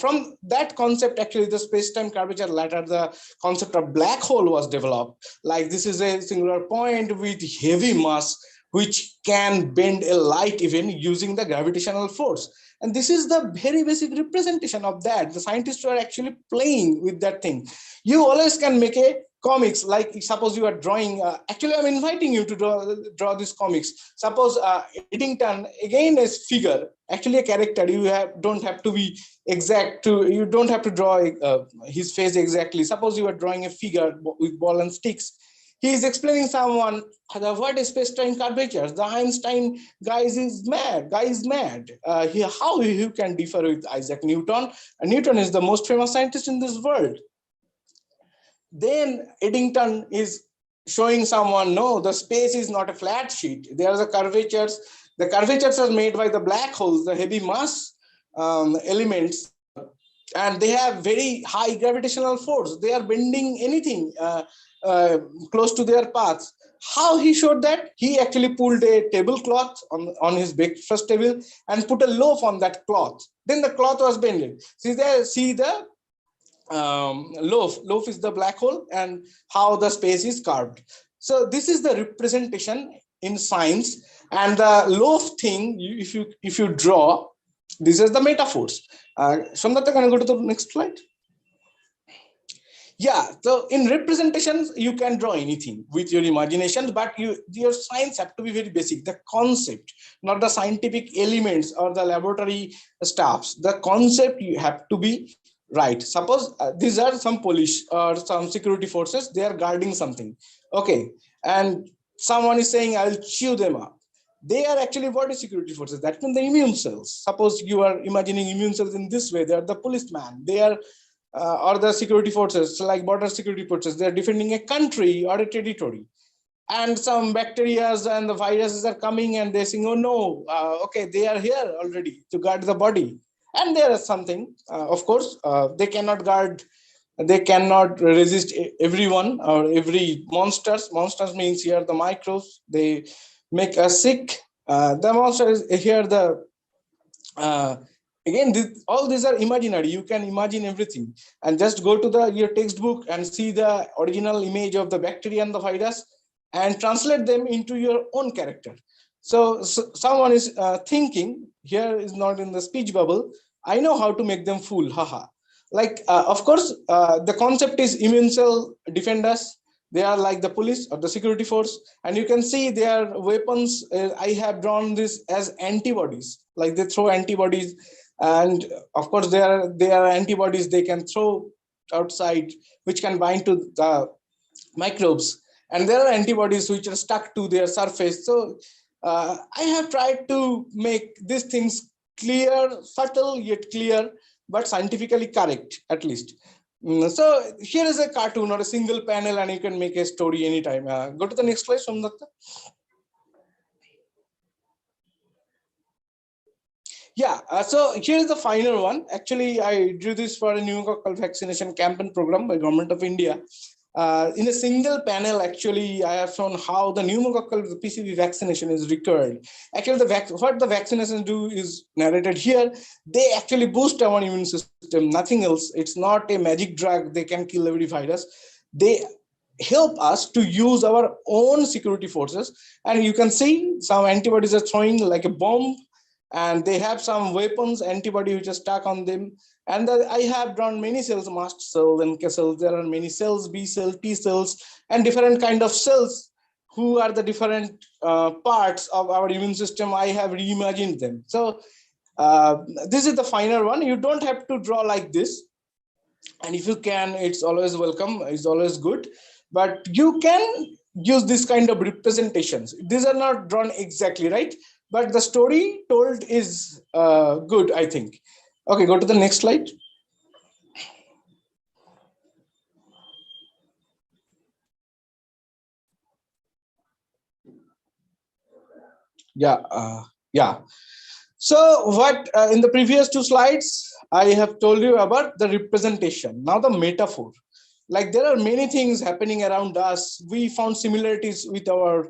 From that concept, actually, the space-time curvature, later the concept of black hole was developed. Like this is a singular point with heavy mass which can bend a light even using the gravitational force. And this is the very basic representation of that. The scientists were actually playing with that thing. You always can make a comics, like suppose you are drawing, actually I'm inviting you to draw these comics. Suppose Eddington, again, is figure, actually a character. You don't have to be exact, you don't have to draw his face exactly. Suppose you are drawing a figure with ball and sticks. He is explaining someone what is space-time curvature. The Einstein guy is mad. How he can differ with Isaac Newton? Newton is the most famous scientist in this world. Then Eddington is showing someone, no, the space is not a flat sheet. There are the curvatures. The curvatures are made by the black holes, the heavy mass elements, and they have very high gravitational force. They are bending anything close to their paths. How he showed that? He actually pulled a tablecloth on his breakfast table and put a loaf on that cloth. Then the cloth was bended. See the loaf is the black hole, and how the space is carved. So this is the representation in science. And the loaf thing, if you draw, this is the metaphors. Somnath, can I go to the next slide? Yeah, so in representations, you can draw anything with your imagination, but your science have to be very basic. The concept, not the scientific elements or the laboratory stuffs. The concept you have to be right. Suppose these are some police or some security forces. They are guarding something. Okay, and someone is saying, "I'll chew them up." They are actually body security forces. That means the immune cells. Suppose you are imagining immune cells in this way. They are the policeman. They are or the security forces, like border security forces. They are defending a country or a territory. And some bacteria and the viruses are coming, and they're saying, "Oh no, okay, they are here already to guard the body." And there is something, of course, they cannot guard. They cannot resist everyone or every monsters. Monsters means here the microbes. They make us sick. The monster is here. Again, all these are imaginary. You can imagine everything, and just go to your textbook and see the original image of the bacteria and the virus. and translate them into your own character. So someone is thinking, here is not in the speech bubble, I know how to make them fool, haha. Like, of course, the concept is immune cell defenders. They are like the police or the security force. And you can see their weapons. I have drawn this as antibodies, like they throw antibodies. And of course, there are antibodies they can throw outside, which can bind to the microbes. And there are antibodies which are stuck to their surface. So I have tried to make these things clear, subtle yet clear, but scientifically correct, at least. So here is a cartoon or a single panel, and you can make a story anytime. Go to the next slide, Somdatta. Yeah, so here's the final one. Actually, I drew this for a pneumococcal vaccination campaign program by Government of India. In a single panel, actually, I have shown how the pneumococcal PCV vaccination is required. Actually, what the vaccinations do is narrated here. They actually boost our immune system, nothing else. It's not a magic drug. They can kill every virus. They help us to use our own security forces. And you can see some antibodies are throwing like a bomb, and they have some weapons, antibody which is stuck on them. And I have drawn many cells, mast cells and K cells. There are many cells, B cells, T cells, and different kind of cells who are the different parts of our immune system. I have reimagined them. So this is the final one. You don't have to draw like this. And if you can, it's always welcome, it's always good. But you can use this kind of representations. These are not drawn exactly right, but the story told is good, I think. Okay, go to the next slide. Yeah. So what in the previous two slides, I have told you about the representation. Now the metaphor. Like there are many things happening around us. We found similarities with our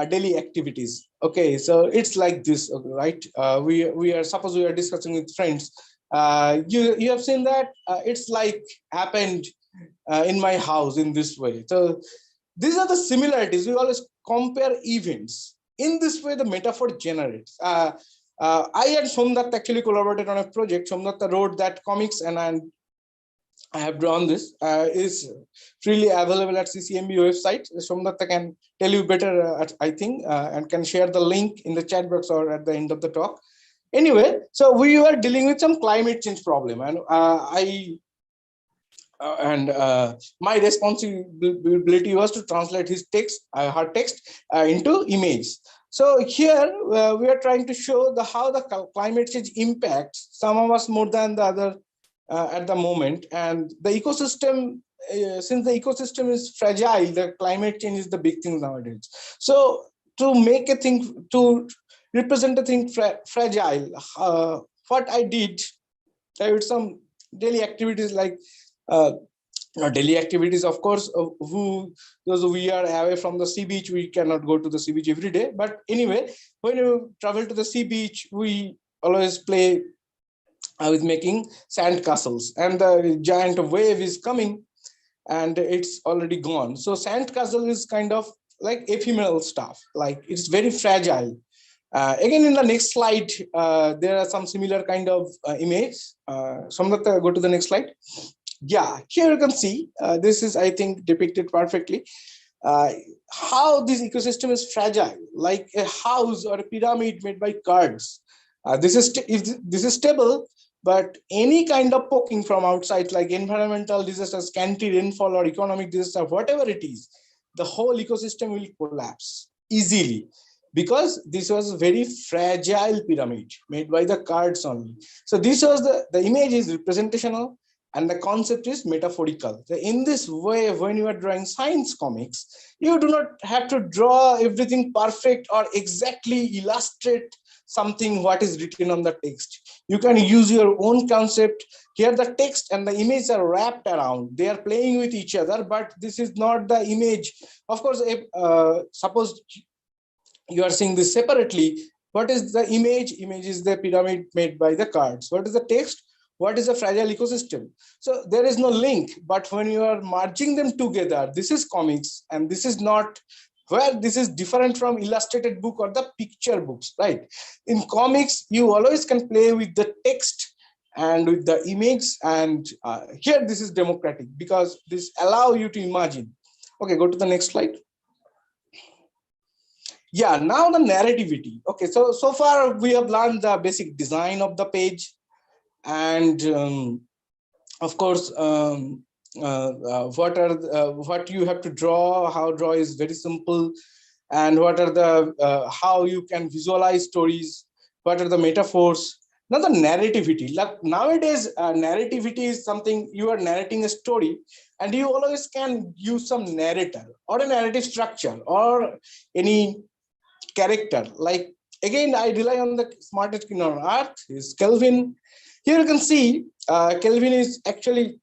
daily activities. Okay, so it's like this, right? We are, suppose we are discussing with friends. You have seen that it's like happened in my house in this way. So these are the similarities. We always compare events. In this way, the metaphor generates. I and Somdatta actually collaborated on a project. Somdatta wrote that comics, and I have drawn this. Is freely available at CCMB website. Somdatta can tell you better, I think, and can share the link in the chat box or at the end of the talk. Anyway, so we were dealing with some climate change problem, and my responsibility was to translate his text, her text, into image. So here we are trying to show how the climate change impacts some of us more than the other at the moment, and the ecosystem. Since the ecosystem is fragile, the climate change is the big thing nowadays. So to make a thing, to represent a thing fragile, what I did with some daily activities like daily activities, of course, those we are away from the sea beach, we cannot go to the sea beach every day. But anyway, when you travel to the sea beach, we always play with making sand castles, and the giant wave is coming and it's already gone. So sand castle is kind of like ephemeral stuff, like it's very fragile. Again, in the next slide, there are some similar kind of image. Somdatta, go to the next slide. Yeah, here you can see, this is, I think, depicted perfectly, how this ecosystem is fragile, like a house or a pyramid made by cards. This is stable, but any kind of poking from outside, like environmental disasters, scanty rainfall, or economic disaster, whatever it is, the whole ecosystem will collapse easily, because this was a very fragile pyramid made by the cards only. So this was the image is representational, and the concept is metaphorical. So in this way, when you are drawing science comics, you do not have to draw everything perfect or exactly illustrate something what is written on the text. You can use your own concept. Here the text and the image are wrapped around. They are playing with each other, but this is not the image. Of course, if, suppose you are seeing this separately, what is the image? Image is the pyramid made by the cards. What is the text? What is a fragile ecosystem? So there is no link, but when you are merging them together, this is comics and this is not where this is different from illustrated book or the picture books, right? In comics, you always can play with the text and with the image, and here this is democratic because this allow you to imagine. Okay, go to the next slide. Yeah, now the narrativity. Okay, so far we have learned the basic design of the page, and of course what you have to draw. How draw is very simple, and what are the how you can visualize stories, what are the metaphors. Now the narrativity, like nowadays narrativity is something you are narrating a story, and you always can use some narrator or a narrative structure or any character. Like, again, I rely on the smartest king on earth is Kelvin. Here you can see Kelvin is actually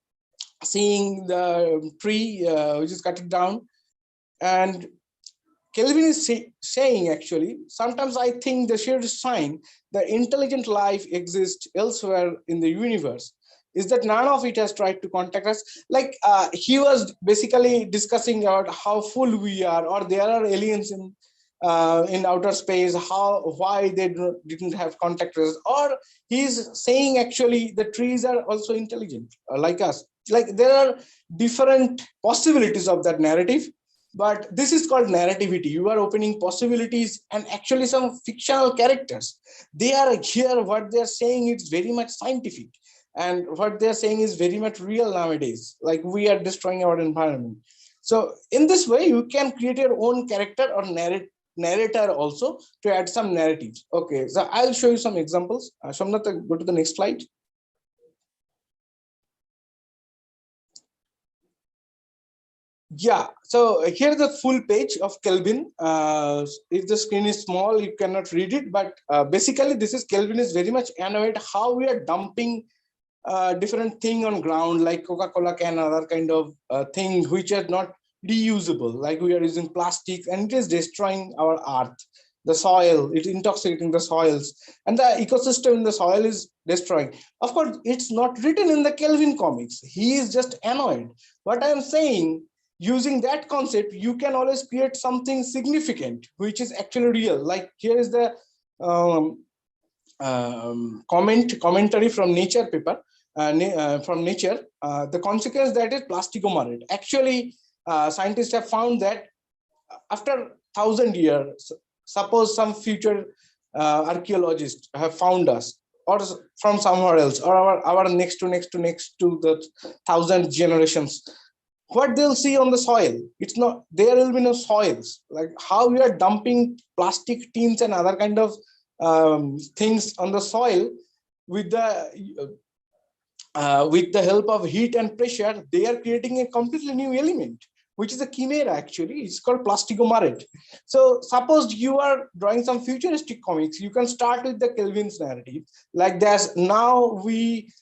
seeing the tree which is cut down, and Kelvin is saying, actually, sometimes I think the sheer sign that intelligent life exists elsewhere in the universe is that none of it has tried to contact us. Like he was basically discussing about how full we are, or there are aliens in outer space, why they didn't have contact us, or he's saying actually the trees are also intelligent like us. Like there are different possibilities of that narrative, but this is called narrativity. You are opening possibilities, and actually some fictional characters, they are here, what they're saying is very much scientific, and what they're saying is very much real nowadays. Like we are destroying our environment. So in this way you can create your own character or narrator also to add some narratives. Okay, so I'll show you some examples. Somnath, go to the next slide. Yeah, so here's the full page of Kelvin. If the screen is small, you cannot read it, but basically this is Kelvin is very much annoyed how we are dumping different thing on ground, like Coca-Cola can, other kind of thing which are not reusable. Like we are using plastic, and it is destroying our earth, the soil, it's intoxicating the soils, and the ecosystem in the soil is destroying. Of course, it's not written in the Kelvin comics. He is just annoyed. What I am saying, using that concept, you can always create something significant, which is actually real. Like here is the commentary from Nature paper, from Nature. The consequence that is plasticomarate. Actually, scientists have found that after 1,000 years, suppose some future archaeologists have found us, or from somewhere else, or our next to the 1,000 generations, what they'll see on the soil, it's not, there will be no soils. Like how we are dumping plastic tins and other kind of things on the soil with the help of heat and pressure, they are creating a completely new element, which is a chimera. Actually, it's called plasticomarate. So suppose you are drawing some futuristic comics, you can start with the Kelvin's narrative. Like there's now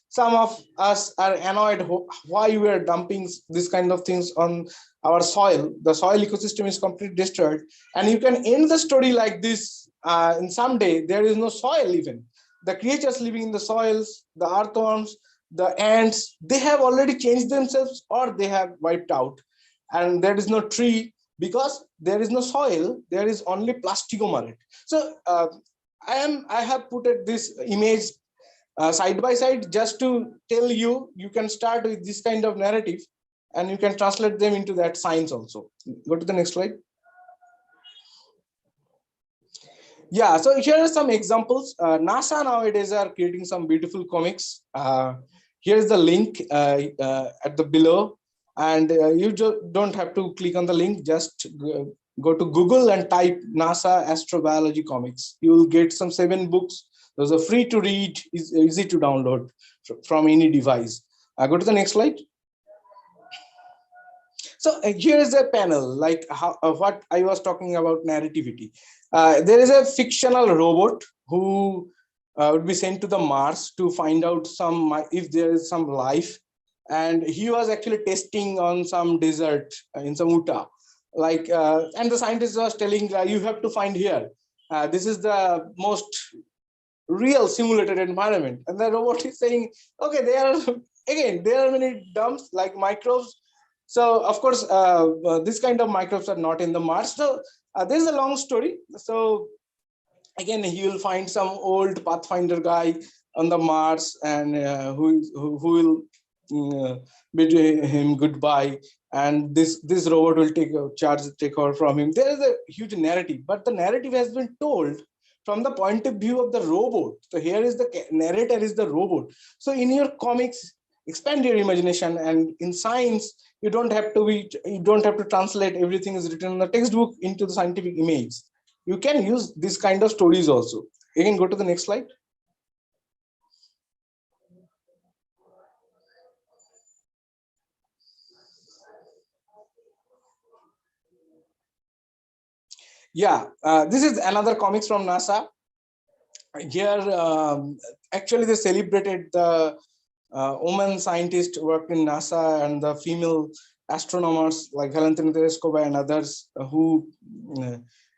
some of us are annoyed why we are dumping this kind of things on our soil. The soil ecosystem is completely destroyed, and you can end the story like this. In someday there is no soil, even the creatures living in the soils, the earthworms, the ants, they have already changed themselves, or they have wiped out, and there is no tree because there is no soil, there is only plasticomarate. So I have put this image side by side just to tell you, you can start with this kind of narrative and you can translate them into that science also. Go to the next slide. Yeah, so here are some examples. NASA nowadays are creating some beautiful comics. Here's the link at the below, and you don't have to click on the link. Just go to Google and type NASA astrobiology comics. You will get some 7 books. Those are free to read, easy to download from any device. Go to the next slide. So here is a panel, like what I was talking about, narrativity. There is a fictional robot who would be sent to the Mars to find out if there is some life, and he was actually testing on some desert in some Utah. Like and the scientist was telling, you have to find here. This is the most real simulated environment, and the robot is saying, okay, there are many dumps like microbes. So of course, this kind of microbes are not in the Mars. So there's a long story. So again, you will find some old Pathfinder guy on the Mars, and who will bid him goodbye, and this robot will take over from him. There is a huge narrative, but the narrative has been told from the point of view of the robot. So here is the narrator is the robot. So in your comics, expand your imagination, and in science, you don't have to translate everything is written in the textbook into the scientific image. You can use this kind of stories also. You can go to the next slide. Yeah, this is another comics from NASA. Here, actually, they celebrated the woman scientist worked in NASA and the female astronomers like Valentina Tereshkova and others who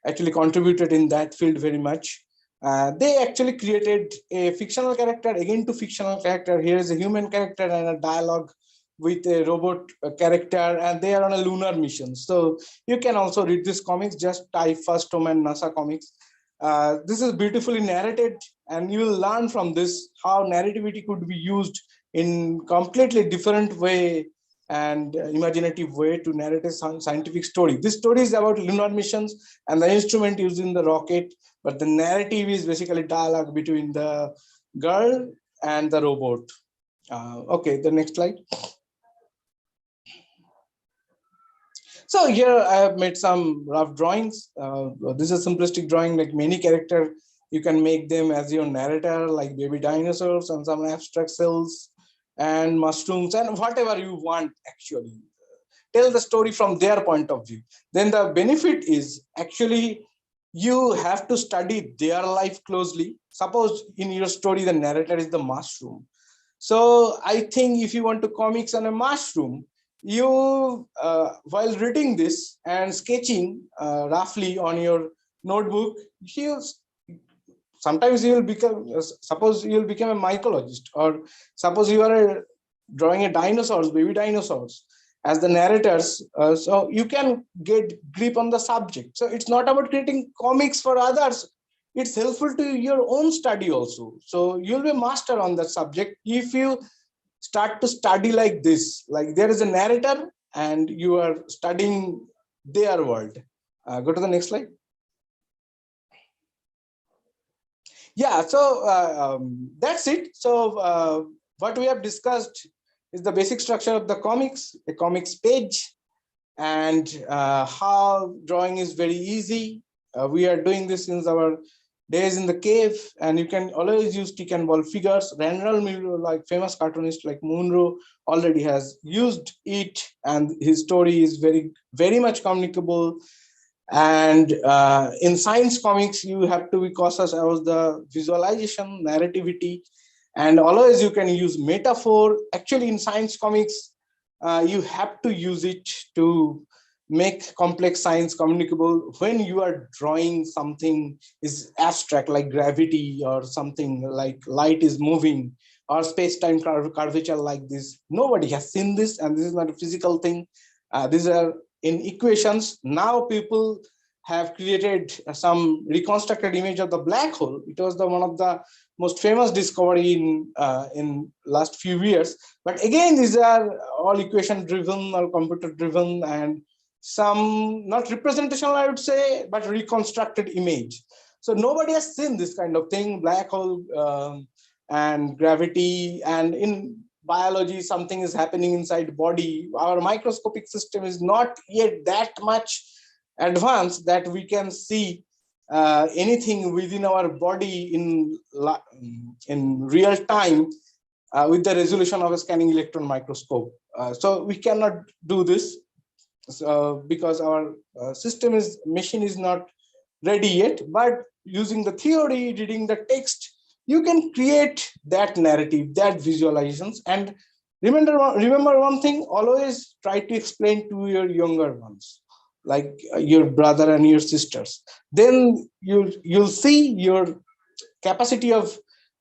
actually contributed in that field very much. They actually created a fictional character, again to fictional character. Here is a human character and a dialogue with a robot character, and they are on a lunar mission. So you can also read this comics, just type first woman NASA comics. This is beautifully narrated, and you will learn from this how narrativity could be used in completely different way and imaginative way to narrate a scientific story. This story is about lunar missions and the instrument used in the rocket, but the narrative is basically dialogue between the girl and the robot. Okay, the next slide. So here I have made some rough drawings. This is a simplistic drawing, like many characters. You can make them as your narrator, like baby dinosaurs and some abstract cells and mushrooms and whatever you want, actually. Tell the story from their point of view. Then the benefit is actually you have to study their life closely. Suppose in your story, the narrator is the mushroom. So I think if you want to comics on a mushroom, you while reading this and sketching roughly on your notebook, sometimes you will become, suppose you will become a mycologist, or suppose you are drawing a dinosaurs, baby dinosaurs as the narrators, so you can get grip on the subject. So it's not about creating comics for others, it's helpful to your own study also. So you'll be a master on that subject if you start to study like this, like there is a narrator and you are studying their world. Go to the next slide. Yeah, so that's it. So what we have discussed is the basic structure of the comics, a comics page, and how drawing is very easy. We are doing this since our days in the cave, and you can always use stick and ball figures. Randall Miller, like famous cartoonist like Munro, already has used it, and his story is very much communicable. And in science comics, you have to be cautious about the visualization, narrativity, and always you can use metaphor. Actually, in science comics, you have to use it to make complex science communicable. When you are drawing something is abstract, like gravity, or something like light is moving, or space-time curvature like this, nobody has seen this, and this is not a physical thing. These are in equations. Now people have created some reconstructed image of the black hole. It was one of the most famous discovery in last few years. But again, these are all equation driven or computer driven, and some not representational, I would say, but reconstructed image. So nobody has seen this kind of thing, black hole and gravity. And in biology, something is happening inside body. Our microscopic system is not yet that much advanced that we can see anything within our body in real time with the resolution of a scanning electron microscope. So we cannot do this because our machine is not ready yet. But using the theory, reading the text, you can create that narrative, that visualizations. And remember one thing, always try to explain to your younger ones, like your brother and your sisters. Then you'll see your capacity of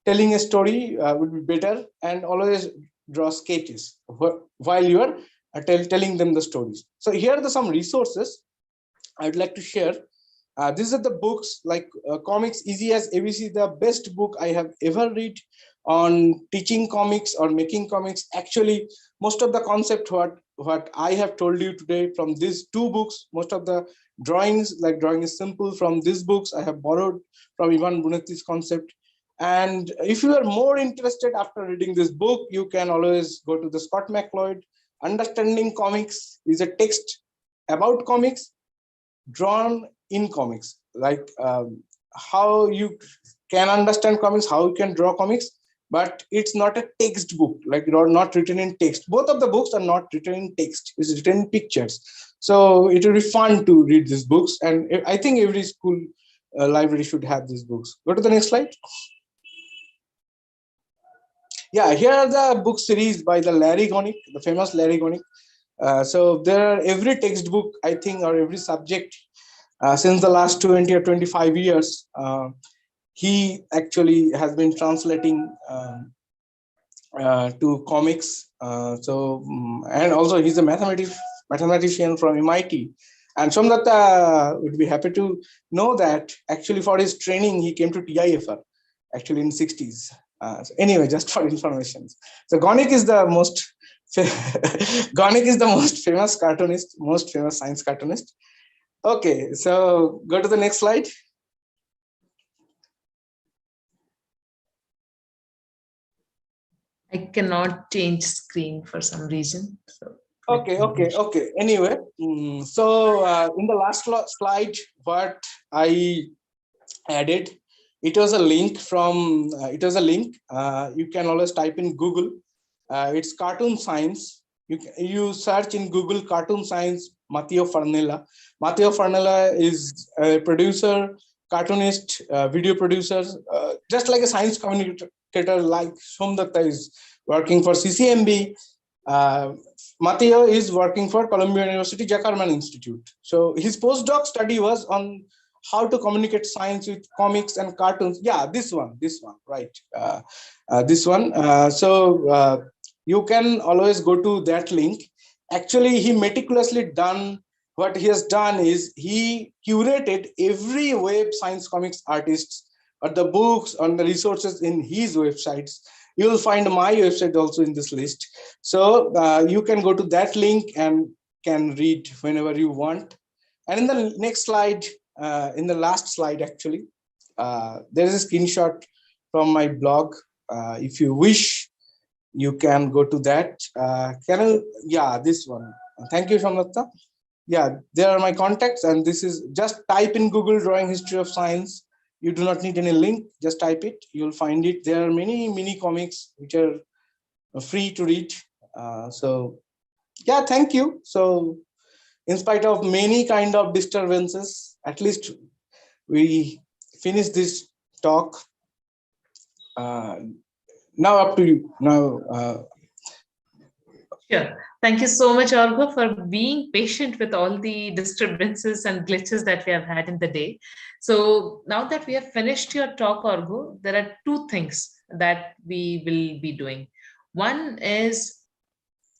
telling a story would be better. And always draw sketches while you are telling them the stories. So here are some resources I'd like to share. These are the books like Comics Easy as ABC, the best book I have ever read on teaching comics or making comics. Actually, most of the concept what I have told you today from these two books, most of the drawings, like Drawing is Simple, from these books I have borrowed from Ivan Bunetti's concept. And if you are more interested after reading this book, you can always go to the Scott McLeod. Understanding Comics is a text about comics drawn in comics, like how you can understand comics, how you can draw comics, but it's not a textbook, like not written in text. Both of the books are not written in text, it's written in pictures. So it will be fun to read these books, and I think every school library should have these books. Go to the next slide. Yeah, here are the book series by the Larry Gonick, the famous Larry Gonick. So there are every textbook, I think, or every subject since the last 20 or 25 years, he actually has been translating to comics. And also he's a mathematician from MIT. And Somdatta would be happy to know that actually for his training, he came to TIFR actually in 60s. So anyway, just for information. So Gonick is the most famous cartoonist, most famous science cartoonist. Okay, so go to the next slide. I cannot change screen for some reason. So Okay. Anyway, so in the last slide, what I added, it was a link from, you can always type in Google. It's cartoon science. You search in Google cartoon science, Matteo Farnella. Matteo Farnella is a producer, cartoonist, video producer, just like a science communicator like Somdatta is working for CCMB. Matteo is working for Columbia University Jakarman Institute. So his postdoc study was on how to communicate science with comics and cartoons. Yeah, this one, right? This one. So you can always go to that link. Actually, he meticulously done. What he has done is he curated every web science comics artists or the books on the resources in his websites. You will find my website also in this list. So you can go to that link and can read whenever you want. And in the next slide, in the last slide, actually, there is a screenshot from my blog. If you wish, you can go to that. Yeah, this one. Thank you, Somdatta. Yeah, there are my contacts, and this is just type in Google Drawing History of Science. You do not need any link, just type it, you'll find it. There are many mini comics which are free to read. So yeah, thank you. So in spite of many kind of disturbances, at least we finished this talk. Now up to you. Now. Sure. Thank you so much, Argha, for being patient with all the disturbances and glitches that we have had in the day. So now that we have finished your talk, Argha, there are two things that we will be doing. One is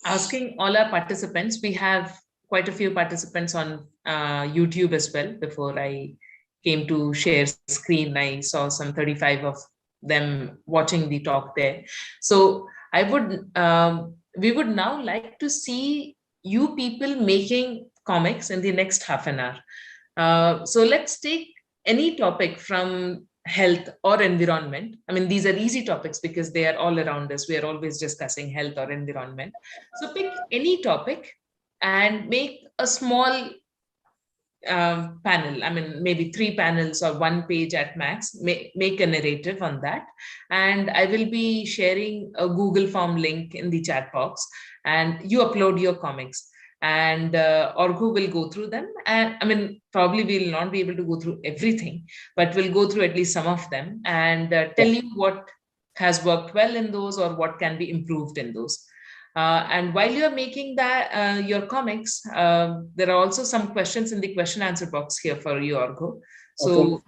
asking all our participants. We have quite a few participants on YouTube as well. Before I came to share screen, I saw some 35 of them watching the talk there. So I would, we would now like to see you people making comics in the next half an hour. So let's take any topic from health or environment. I mean, these are easy topics because they are all around us. We are always discussing health or environment. So pick any topic and make a small panel. I mean, maybe 3 panels or 1 page at max. Make a narrative on that. And I will be sharing a Google form link in the chat box, and you upload your comics. And Argha will go through them. And I mean, probably we'll not be able to go through everything, but we'll go through at least some of them and tell you what has worked well in those or what can be improved in those. And while you're making that your comics, there are also some questions in the question answer box here for you, Argha. So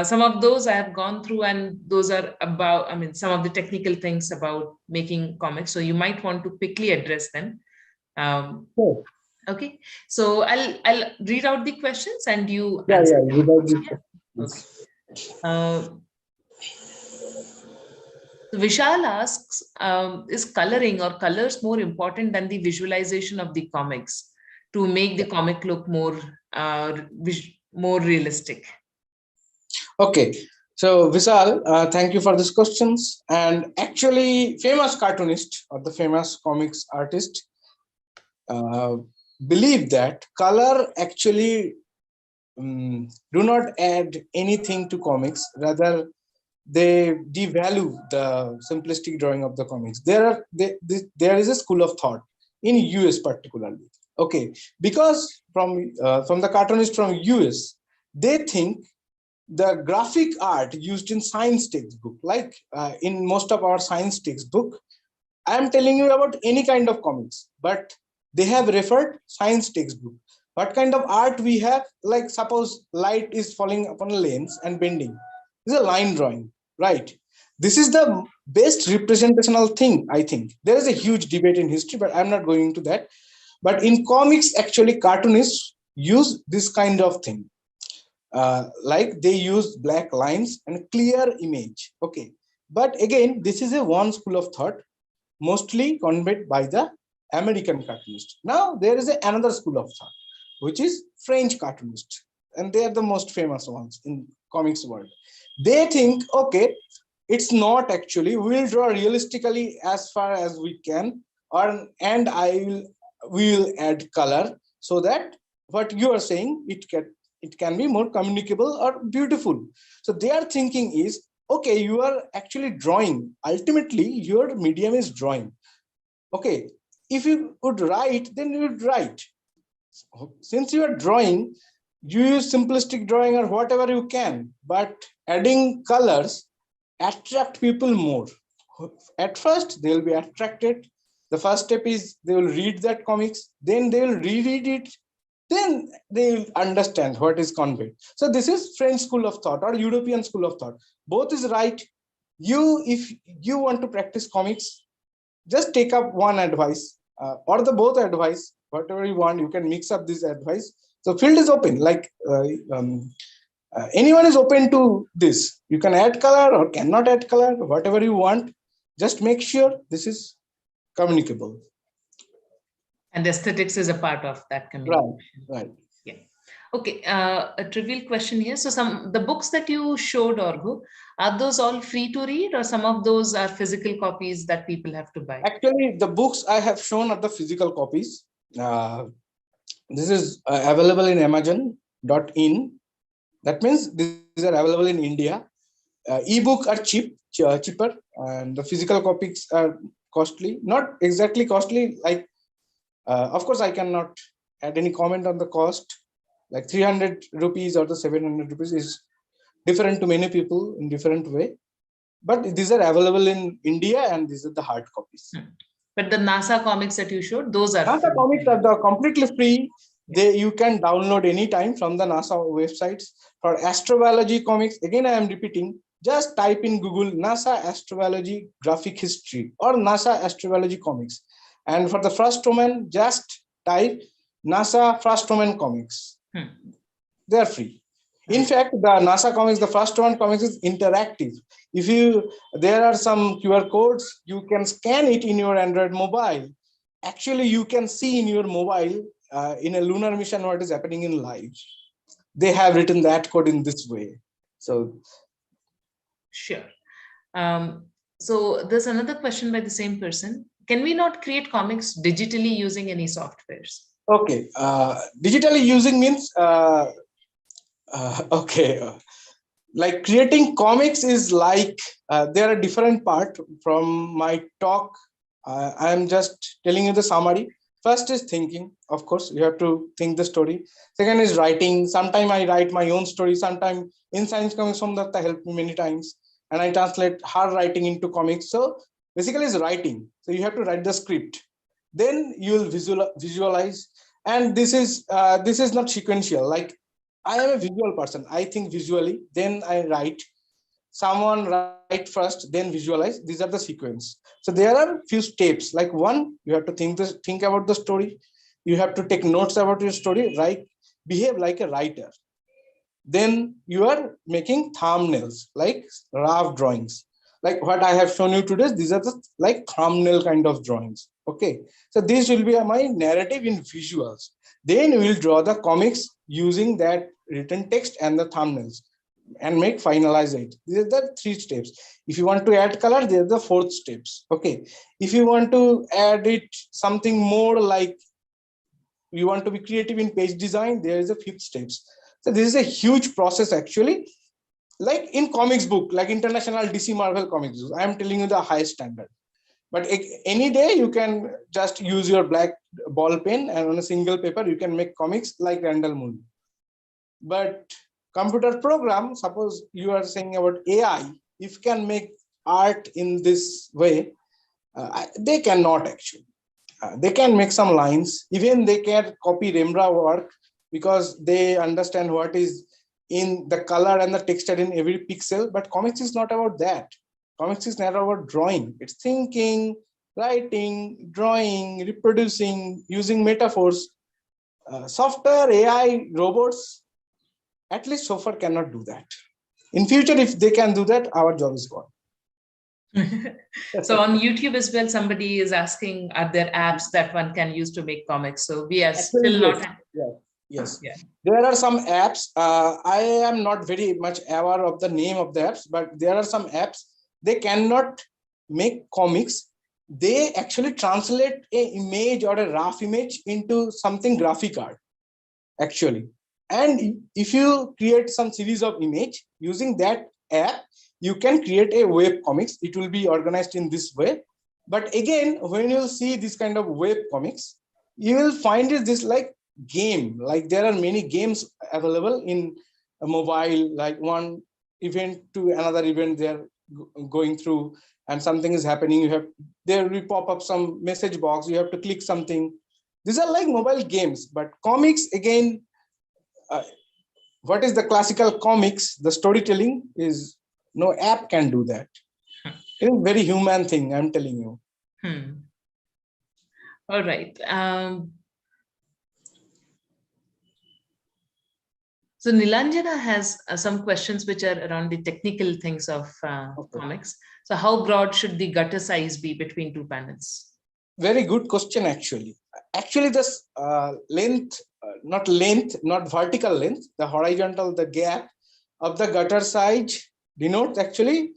some of those I have gone through, and those are about, I mean, some of the technical things about making comics. So you might want to quickly address them. Sure. Okay, so I'll read out the questions and you Yeah, answer. without this. Yeah. Okay. Vishal asks, is coloring or colors more important than the visualization of the comics to make the comic look more more realistic? Okay, so Vishal, thank you for these questions. And actually, famous cartoonist or the famous comics artist uh, believe that color actually do not add anything to comics. Rather, they devalue the simplistic drawing of the comics. There is a school of thought in US particularly. Okay, because from the cartoonists from US, they think the graphic art used in science textbook, like in most of our science textbook, I am telling you about any kind of comics, but they have referred science textbook. What kind of art we have? Like suppose light is falling upon a lens and bending. This is a line drawing, right? This is the best representational thing, I think. There is a huge debate in history, but I'm not going into that. But in comics, actually, cartoonists use this kind of thing. Like they use black lines and clear image. Okay. But again, this is a one school of thought mostly conveyed by the American cartoonist. Now there is another school of thought, which is French cartoonist, and they are the most famous ones in comics world. They think, okay, it's not actually. We will draw realistically as far as we can, and we will add color so that what you are saying it can be more communicable or beautiful. So their thinking is, okay, you are actually drawing. Ultimately, your medium is drawing. Okay, if you would write, then you would write. Since you are drawing, you use simplistic drawing or whatever you can, but adding colors attract people more. At first, they will be attracted. The first step is they will read that comics, then they will reread it, then they will understand what is conveyed. So this is French school of thought or European school of thought. Both is right. If you want to practice comics, just take up one advice or the both advice, whatever you want. You can mix up this advice. So field is open. Like anyone is open to this. You can add color or cannot add color, whatever you want. Just make sure this is communicable. And aesthetics is a part of that communication. Right. Yeah. Okay. A trivial question here. So the books that you showed, Argha, are those all free to read, or some of those are physical copies that people have to buy? Actually, the books I have shown are the physical copies. This is available in Amazon.in. That means these are available in India. Ebook are cheaper, and the physical copies are costly. Not exactly costly. Like, of course, I cannot add any comment on the cost. Like 300 rupees or the 700 rupees is different to many people in different way. But these are available in India, and these are the hard copies. But the NASA comics that you showed, those are NASA comics are completely free. You can download anytime from the NASA websites. For astrobiology comics, again I am repeating, just type in Google NASA astrobiology graphic history or NASA astrobiology comics. And for the first Roman, just type NASA first Roman comics. They are free. In fact, the NASA comics, the first one comics is interactive. There are some QR codes, you can scan it in your Android mobile. Actually, you can see in your mobile in a lunar mission what is happening in live. They have written that code in this way. So, sure. So there's another question by the same person. Can we not create comics digitally using any softwares? okay, digitally using means okay. Like creating comics is like there are different part from my talk. I am just telling you the summary. First is thinking. Of course, you have to think the story. Second is writing. Sometimes I write my own story. Sometimes in science comics, Somdatta helped me many times, and I translate her writing into comics. So basically, it's writing. So you have to write the script. Then you will visualize, and this is not sequential. Like I am a visual person. I think visually, then I write. someone write first, then visualize. These are the sequence. So there are few steps. Like one, you have to think about the story. You have to take notes about your story, right? Behave like a writer. Then you are making thumbnails, like rough drawings. Like what I have shown you today, these are the like thumbnail kind of drawings. Okay, so this will be my narrative in visuals. Then we will draw the comics using that written text and the thumbnails and finalize it. These are the 3 steps. If you want to add color, there are the 4th steps. Okay, if you want to add it something more, like you want to be creative in page design, there is a 5th steps. So this is a huge process actually. Like in comics book, like international DC Marvel comics, I am telling you the highest standard. But any day you can just use your black ball pen and on a single paper you can make comics like Randall Moon. But computer program, suppose you are saying about AI, if can make art in this way, they cannot actually. They can make some lines, even they can copy Rembrandt work because they understand what is in the color and the texture in every pixel. But comics is not about that. Comics is not about drawing. It's thinking, writing, drawing, reproducing, using metaphors. Software, AI, robots, at least so far cannot do that. In future, if they can do that, our job is gone. So on YouTube as well, somebody is asking, are there apps that one can use to make comics? So we are still yes. not. Yes. Yeah. There are some apps. I am not very much aware of the name of the apps, but there are some apps. They cannot make comics. They actually translate an image or a rough image into something graphic art, actually. And if you create some series of image using that app, you can create a web comics. It will be organized in this way. But again, when you see this kind of web comics, you will find it this like game. Like there are many games available in a mobile, like one event to another event they're going through and something is happening. You have, there will pop up some message box. You have to click something. These are like mobile games, but comics again, what is the classical comics? The storytelling is no app can do that. It is very human thing, I'm telling you. All right. So Nilanjana has some questions which are around the technical things of comics. So how broad should the gutter size be between 2 panels? Very good question, actually. Actually, this length, not vertical length, the horizontal, the gap of the gutter size denotes actually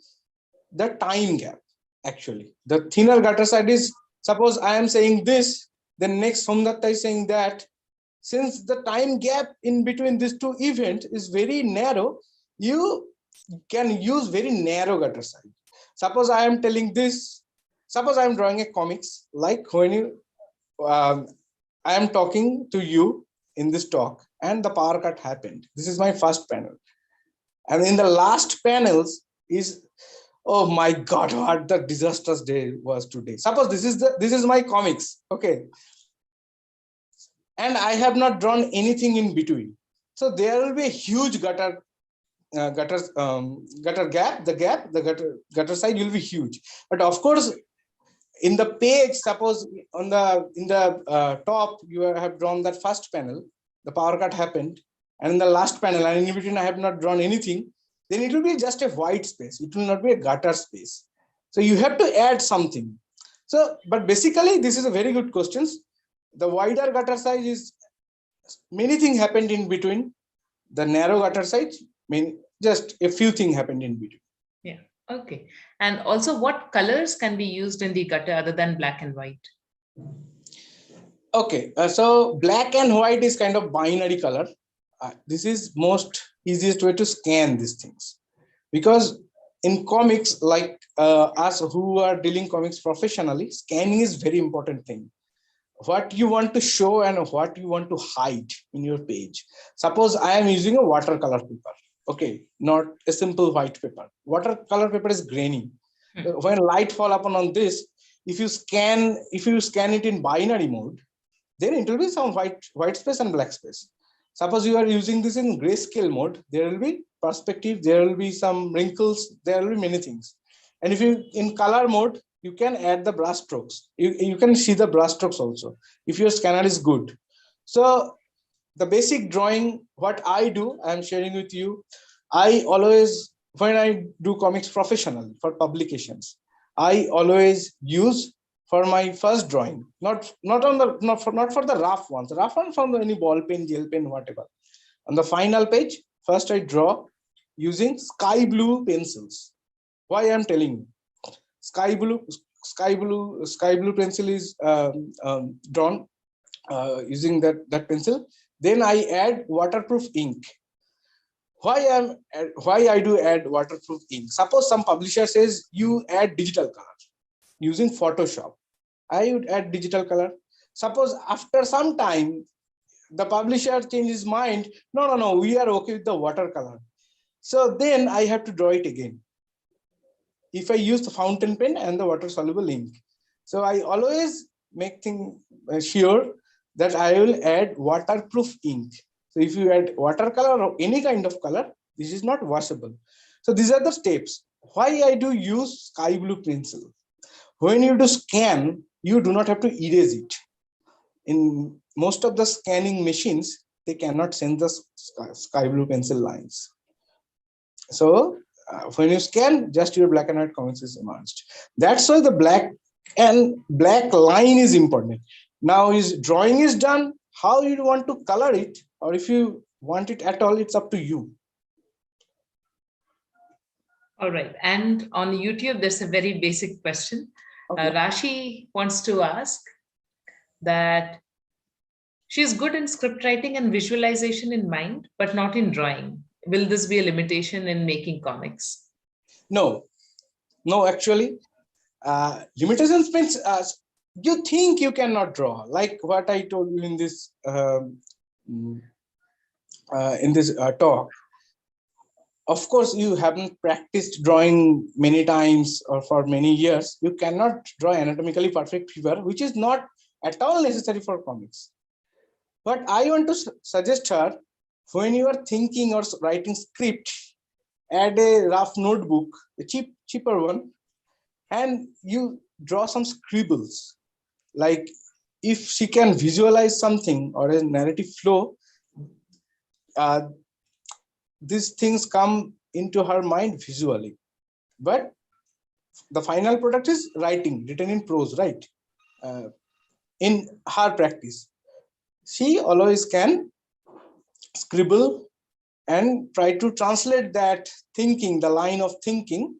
the time gap. Actually, the thinner gutter side is, suppose I am saying this, then next Somdatta is saying that. Since the time gap in between these 2 events is very narrow, you can use very narrow gutter side. Suppose I am telling this, suppose I am drawing a comics, like when you, I am talking to you in this talk and the power cut happened. This is my first panel. And in the last panels is, oh my God, what the disastrous day was today. Suppose this is my comics, okay. And I have not drawn anything in between. So there will be a huge gutter gap. The gutter side will be huge. But of course, in the page, suppose in the top, you have drawn that first panel, the power cut happened. And in the last panel, and in between, I have not drawn anything. Then it will be just a white space. It will not be a gutter space. So you have to add something. So, but basically, this is a very good question. The wider gutter size is, many things happened in between. The narrow gutter size, just a few things happened in between. Yeah, okay. And also, what colors can be used in the gutter other than black and white? Okay, so black and white is kind of binary color. This is most easiest way to scan these things. Because in comics, like us who are dealing comics professionally, scanning is very important thing. What you want to show and what you want to hide in your page. Suppose I am using a watercolor paper, okay, not a simple white paper. Watercolor paper is grainy. When light fall upon on this, if you scan it in binary mode, then it will be some white space and black space. Suppose you are using this in grayscale mode, there will be perspective, there will be some wrinkles, there will be many things. And if you in color mode, you can add the brush strokes. You can see the brush strokes also if your scanner is good. So the basic drawing, what I do, I'm sharing with you. I always, when I do comics professionally for publications, I always use for my first drawing, not for the rough ones, from any ball pen, gel pen, whatever. On the final page, first I draw using sky blue pencils. Why I'm telling you, sky blue pencil is drawn using that pencil. Then I add waterproof ink. Why I do add waterproof ink? Suppose some publisher says you add digital color using Photoshop. I would add digital color. Suppose after some time the publisher changes mind. No, we are okay with the watercolor. So then I have to draw it again. If I use the fountain pen and the water soluble ink. So I always make things sure that I will add waterproof ink. So if you add watercolor or any kind of color, this is not washable. So these are the steps. Why I do use sky blue pencil? When you do scan, you do not have to erase it. In most of the scanning machines, they cannot send the sky blue pencil lines. So when you scan, just your black and white comics is emerged. That's why the black line is important. Now is drawing is done, how you want to color it, or if you want it at all, it's up to you. All right. And on YouTube, there's a very basic question. Okay. Rashi wants to ask that she's good in script writing and visualization in mind, but not in drawing. Will this be a limitation in making comics? No, actually, limitations means you think you cannot draw, like what I told you in this talk. Of course, you haven't practiced drawing many times or for many years. You cannot draw anatomically perfect figure, which is not at all necessary for comics. But I want to suggest her, when you are thinking or writing script, add a rough notebook, a cheaper one, and you draw some scribbles. Like if she can visualize something or a narrative flow, these things come into her mind visually. But the final product is writing, written in prose, right? In her practice, she always can scribble and try to translate that thinking, the line of thinking,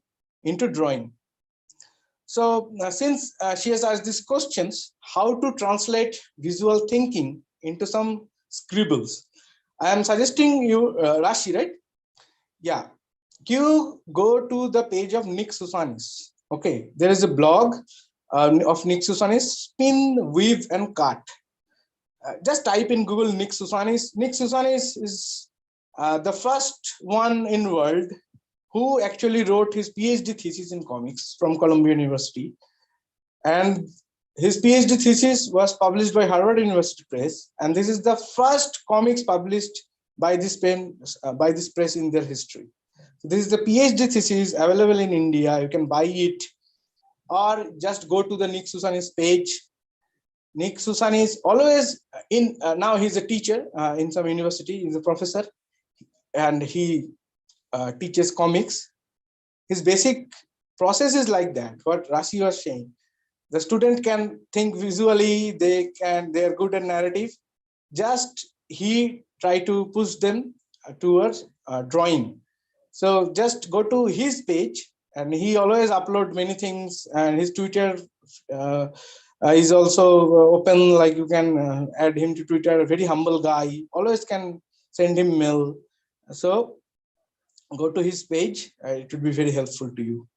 into drawing. So since she has asked these questions, how to translate visual thinking into some scribbles, I am suggesting you, Rashi, right? Yeah, you go to the page of Nick Susanis. Okay, there is a blog of Nick Susanis, Spin, Weave, and Cut. Just type in Google Nick Susanis. Nick Susanis is the first one in the world who actually wrote his PhD thesis in comics from Columbia University. And his PhD thesis was published by Harvard University Press. And this is the first comics published by this press in their history. So this is the PhD thesis available in India. You can buy it or just go to the Nick Susanis page. Nick Susanis always in, now he's a teacher in some university, he's a professor, and he teaches comics. His basic process is like that, what Rashi was saying. The student can think visually, they're good at narrative. Just he try to push them towards drawing. So just go to his page, and he always upload many things, and his Twitter is also open, like you can add him to Twitter. A very humble guy, always can send him mail. So go to his page, it would be very helpful to you.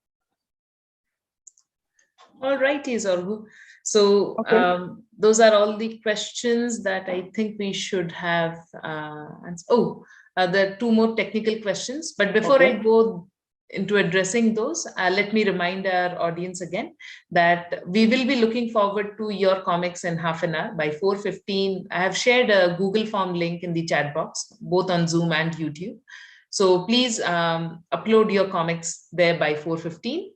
All righty, Argha. So Okay. Those are all the questions that I think we should have answered. There are two more technical questions, but before I go into addressing those, let me remind our audience again that we will be looking forward to your comics in half an hour by 4:15. I have shared a Google form link in the chat box, both on Zoom and YouTube. So please upload your comics there by 4:15.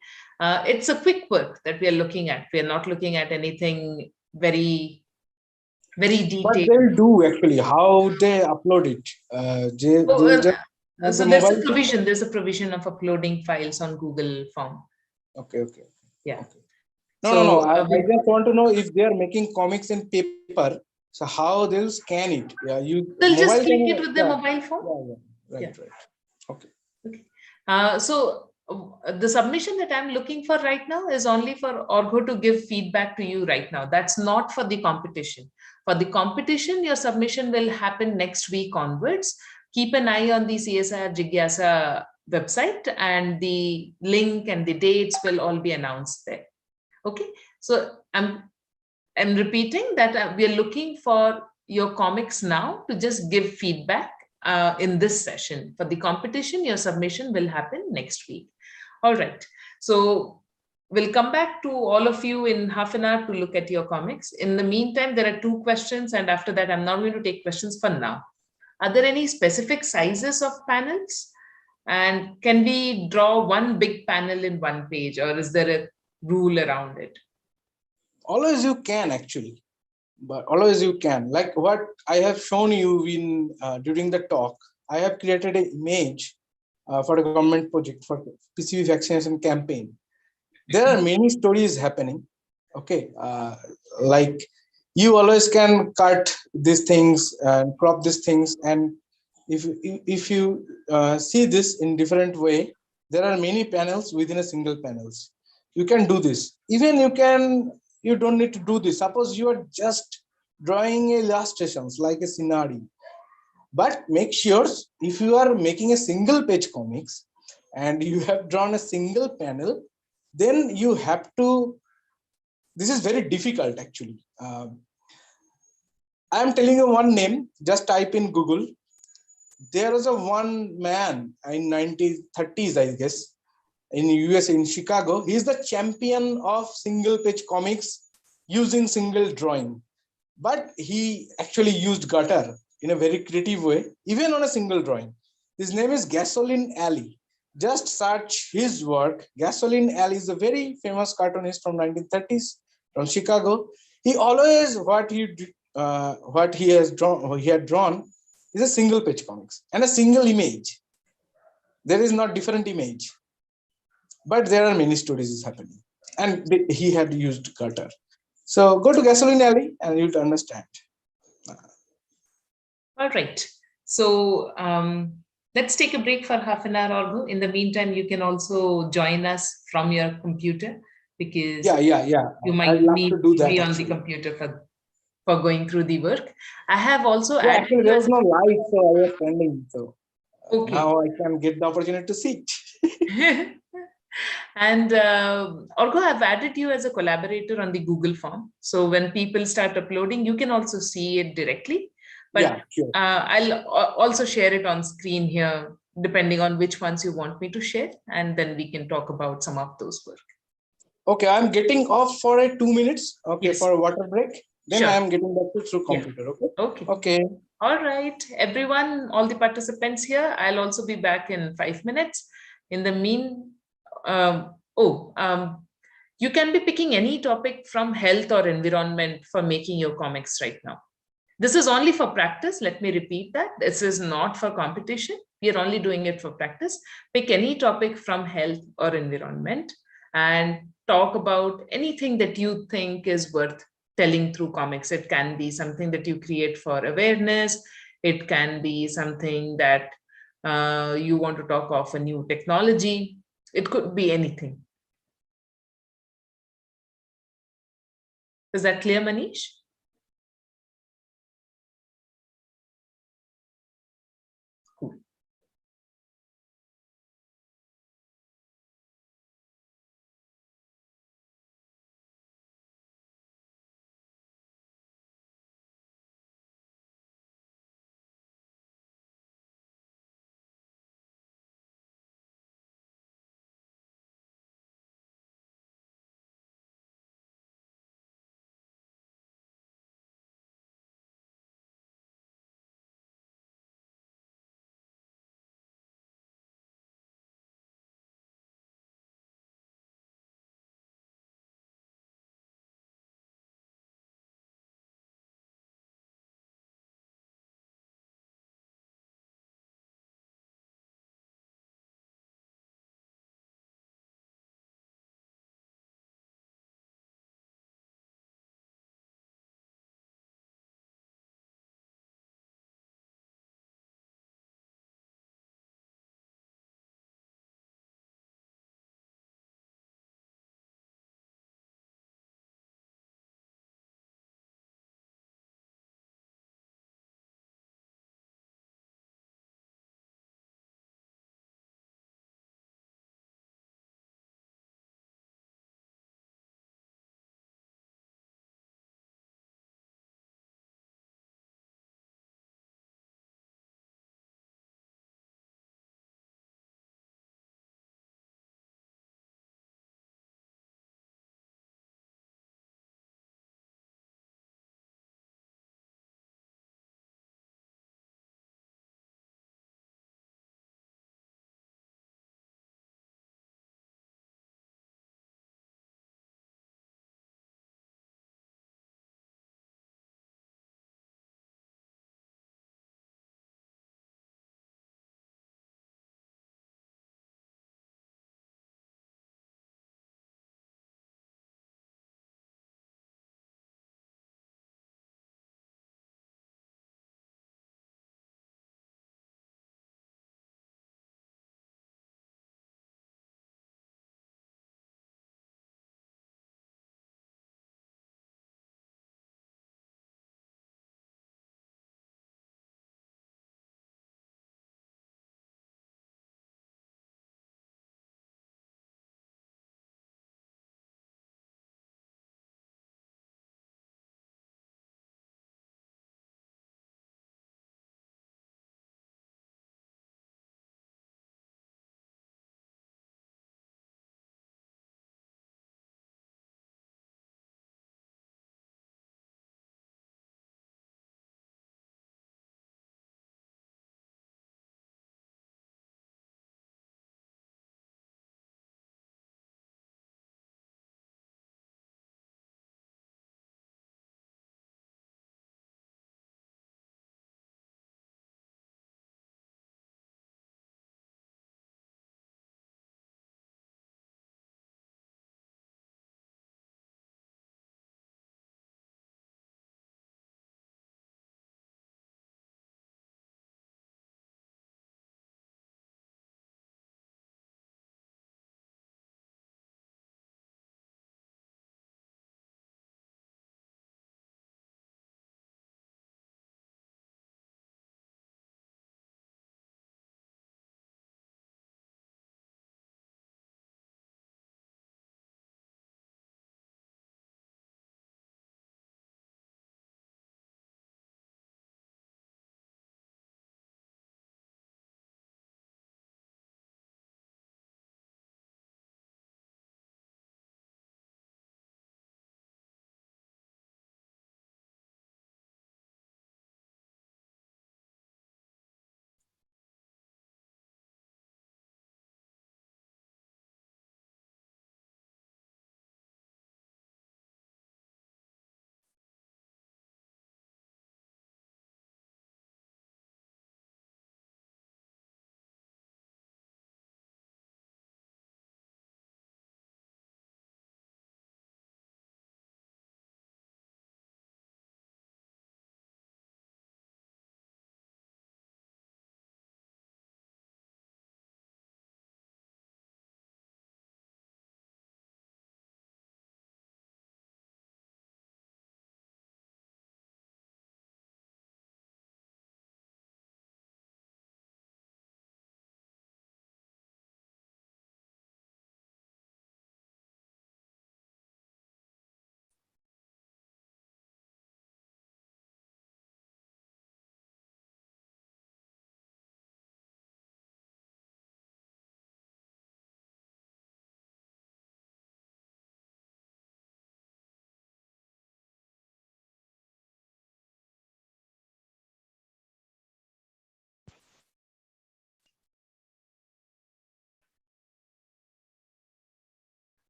It's a quick work that we are looking at. We are not looking at anything very What detailed. they'll do actually, how they upload it. They'll just have So the there's a mobile. provision. There's a provision of uploading files on Google Form. Okay. Yeah. Okay. No. So I just want to know if they are making comics in paper. So how they'll scan it? Yeah, they'll just mobile click camera. it with the mobile phone. Right. Okay. So the submission that I'm looking for right now is only for Argha to give feedback to you right now. That's not for the competition. For the competition, your submission will happen next week onwards. Keep an eye on the CSIR Jigyasa website, and the link and the dates will all be announced there. Okay, so I'm repeating that we are looking for your comics now to just give feedback in this session. For the competition, your submission will happen next week. All right. So we'll come back to all of you in half an hour to look at your comics. In the meantime, there are 2 questions, and after that, I'm not going to take questions for now. Are there any specific sizes of panels? And can we draw one big panel in one page, or is there a rule around it? Always you can actually, but always you can. Like what I have shown you in during the talk, I have created an image for a government project for PCV vaccination campaign. There are many stories happening. Okay, like you always can cut these things and crop these things, and if you see this in different way, there are many panels within a single panels. You can do this. Even you don't need to do this. Suppose you are just drawing illustrations like a scenario, but make sure if you are making a single page comics and you have drawn a single panel, then you have to, this is very difficult actually. I am telling you one name, just type in Google. There was a one man in 1930s, I guess, in US, in Chicago. He's the champion of single page comics using single drawing, but he actually used gutter in a very creative way, even on a single drawing. His name is Gasoline Alley. Just search his work. Gasoline Alley is a very famous cartoonist from 1930s from Chicago. He always what he had drawn is a single page comics and a single image. There is not different image, but there are many stories happening, and he had used gutter. So go to Gasoline Alley and you'll understand. All right. So let's take a break for half an hour or so. In the meantime, you can also join us from your computer, because you might need to be on the computer for going through the work. I have also added actually there was no light, so I was standing. So okay. Now I can get the opportunity to sit. And Argha, I've added you as a collaborator on the Google form. So when people start uploading, you can also see it directly. But yeah, sure. I'll also share it on screen here, depending on which ones you want me to share. And then we can talk about some of those work. Okay, I'm getting off for 2 minutes. Okay, yes. for a water break. Then sure. I am getting back through computer. Yeah. Okay. All right, everyone, all the participants here, I'll also be back in 5 minutes. In the you can be picking any topic from health or environment for making your comics right now. This is only for practice. Let me repeat that. This is not for competition. We are only doing it for practice. Pick any topic from health or environment and talk about anything that you think is worth telling through comics. It can be something that you create for awareness. It can be something that you want to talk of a new technology. It could be anything. Is that clear, Manish?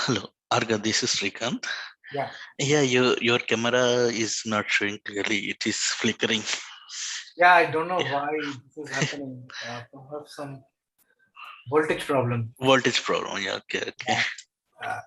Hello, Arga, this is Srikanth. Yeah. Yeah, your camera is not showing clearly. It is flickering. Yeah, I don't know why this is happening. Perhaps some voltage problem. Voltage problem. Yeah, okay. Uh,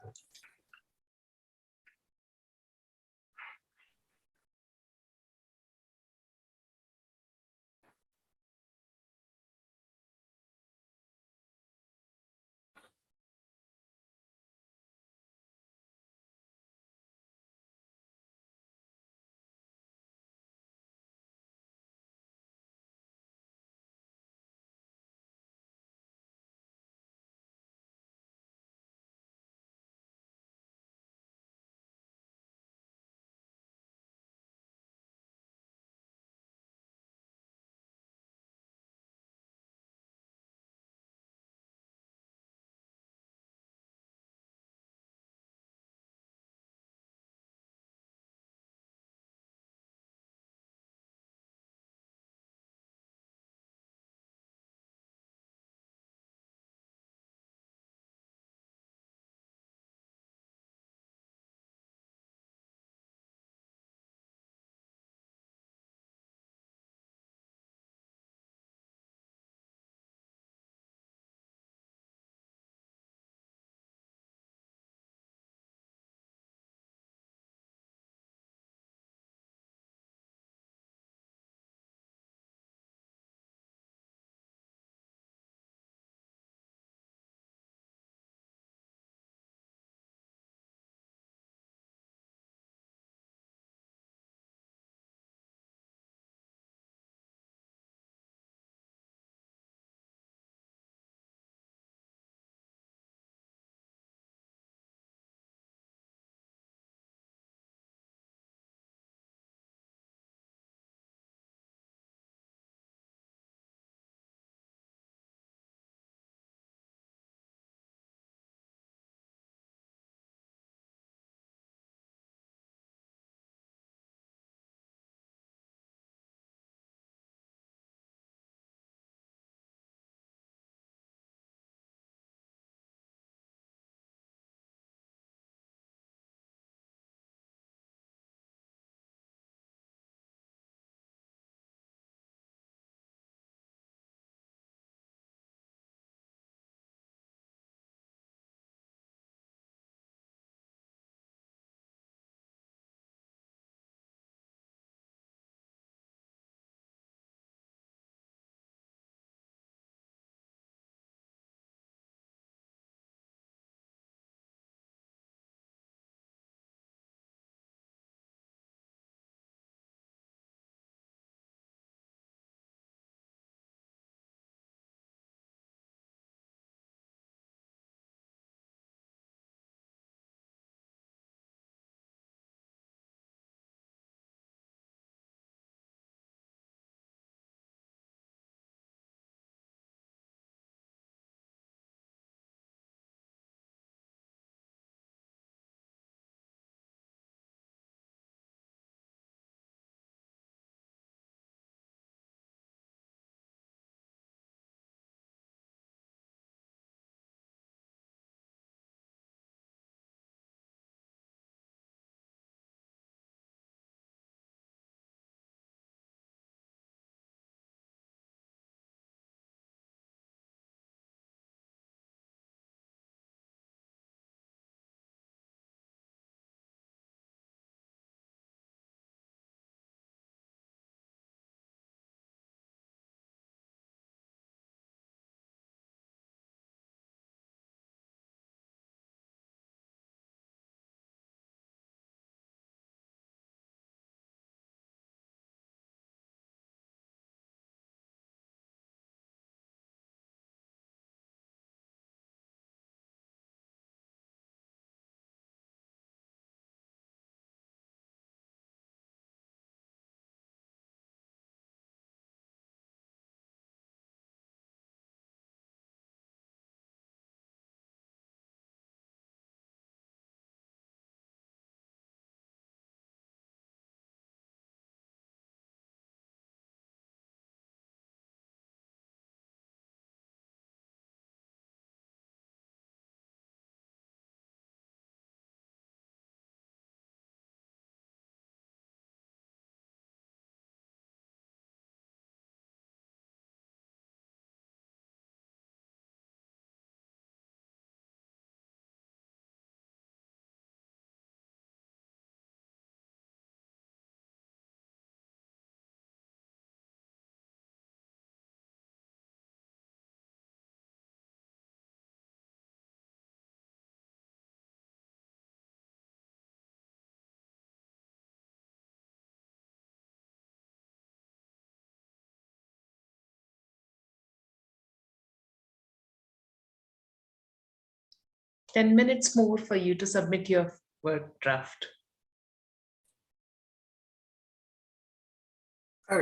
10 minutes more for you to submit your Word draft.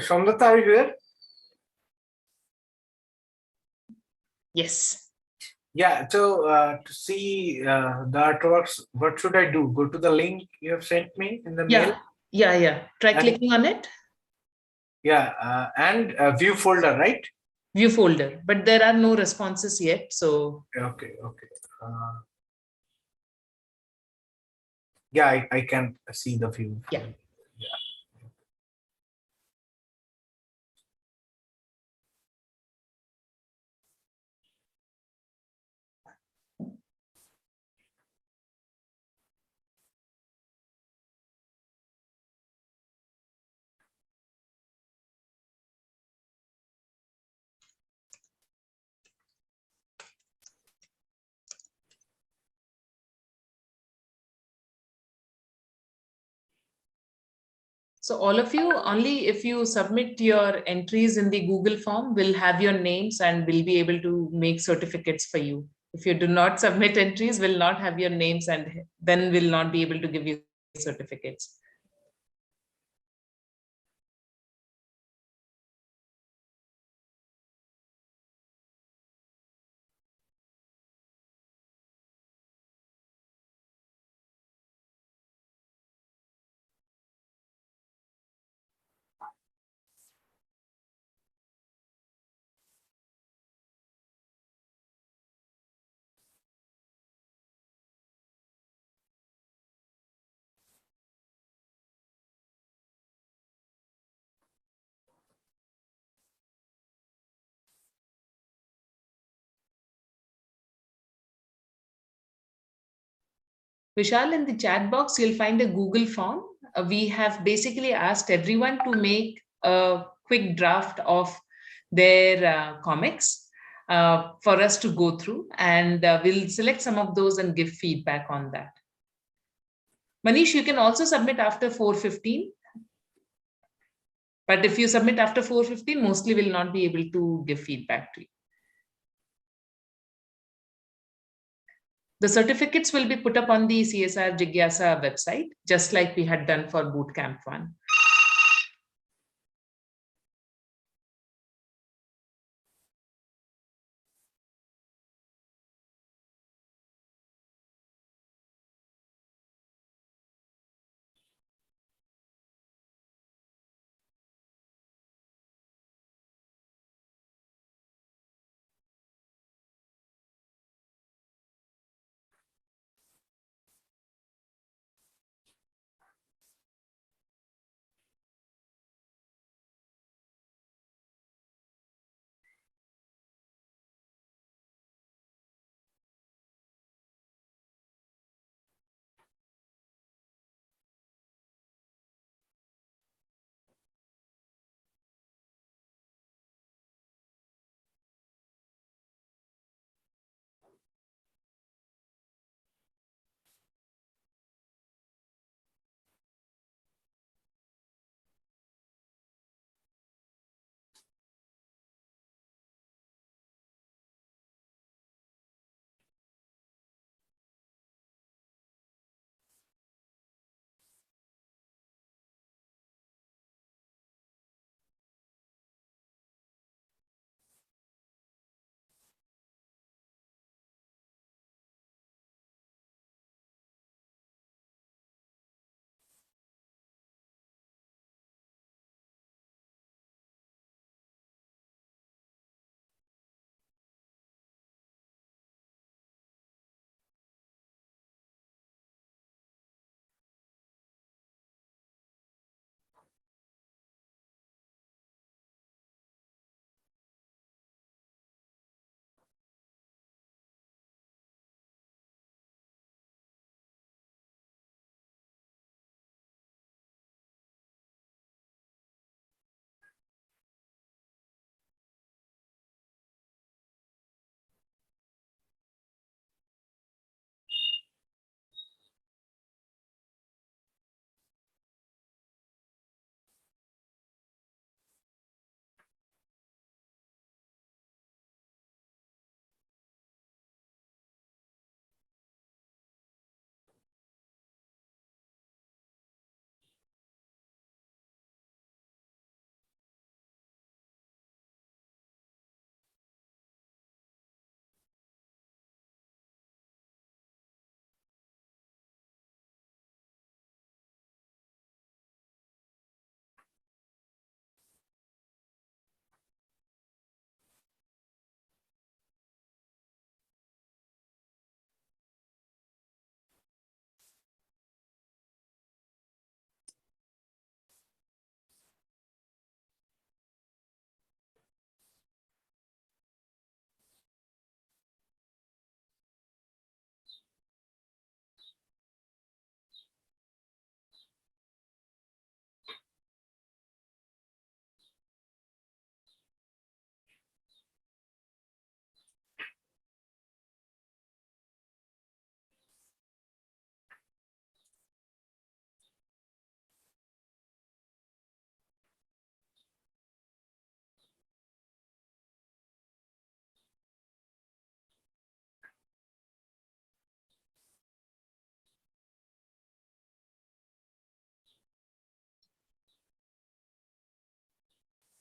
Somnata, are you here? Yes. Yeah, so to see the artworks, what should I do? Go to the link you have sent me in the mail? Yeah. Try And- clicking on it. Yeah, and view folder, right? View folder, but there are no responses yet. So Okay. Yeah, I can see the view. Yeah. So all of you, only if you submit your entries in the Google form, will have your names and will be able to make certificates for you. If you do not submit entries, will not have your names and then will not be able to give you certificates. Vishal, in the chat box, you'll find a Google form. We have basically asked everyone to make a quick draft of their comics for us to go through, and we'll select some of those and give feedback on that. Manish, you can also submit after 4:15. But if you submit after 4:15, mostly will not be able to give feedback to you. The certificates will be put up on the CSIR Jigyasa website, just like we had done for Bootcamp 1.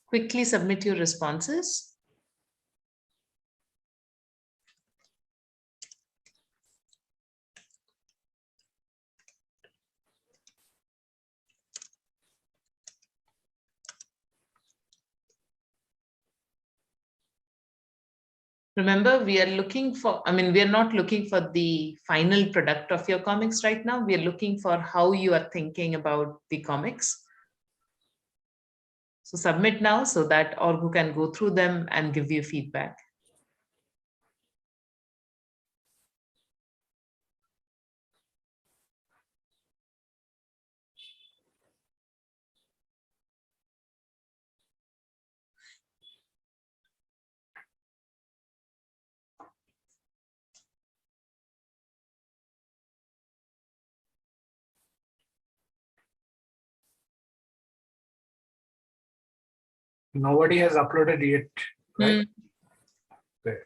quickly submit your responses. Remember, we are looking for, we are not looking for the final product of your comics right now. We are looking for how you are thinking about the comics. So submit now so that Argha can go through them and give you feedback. Nobody has uploaded yet, right? Okay.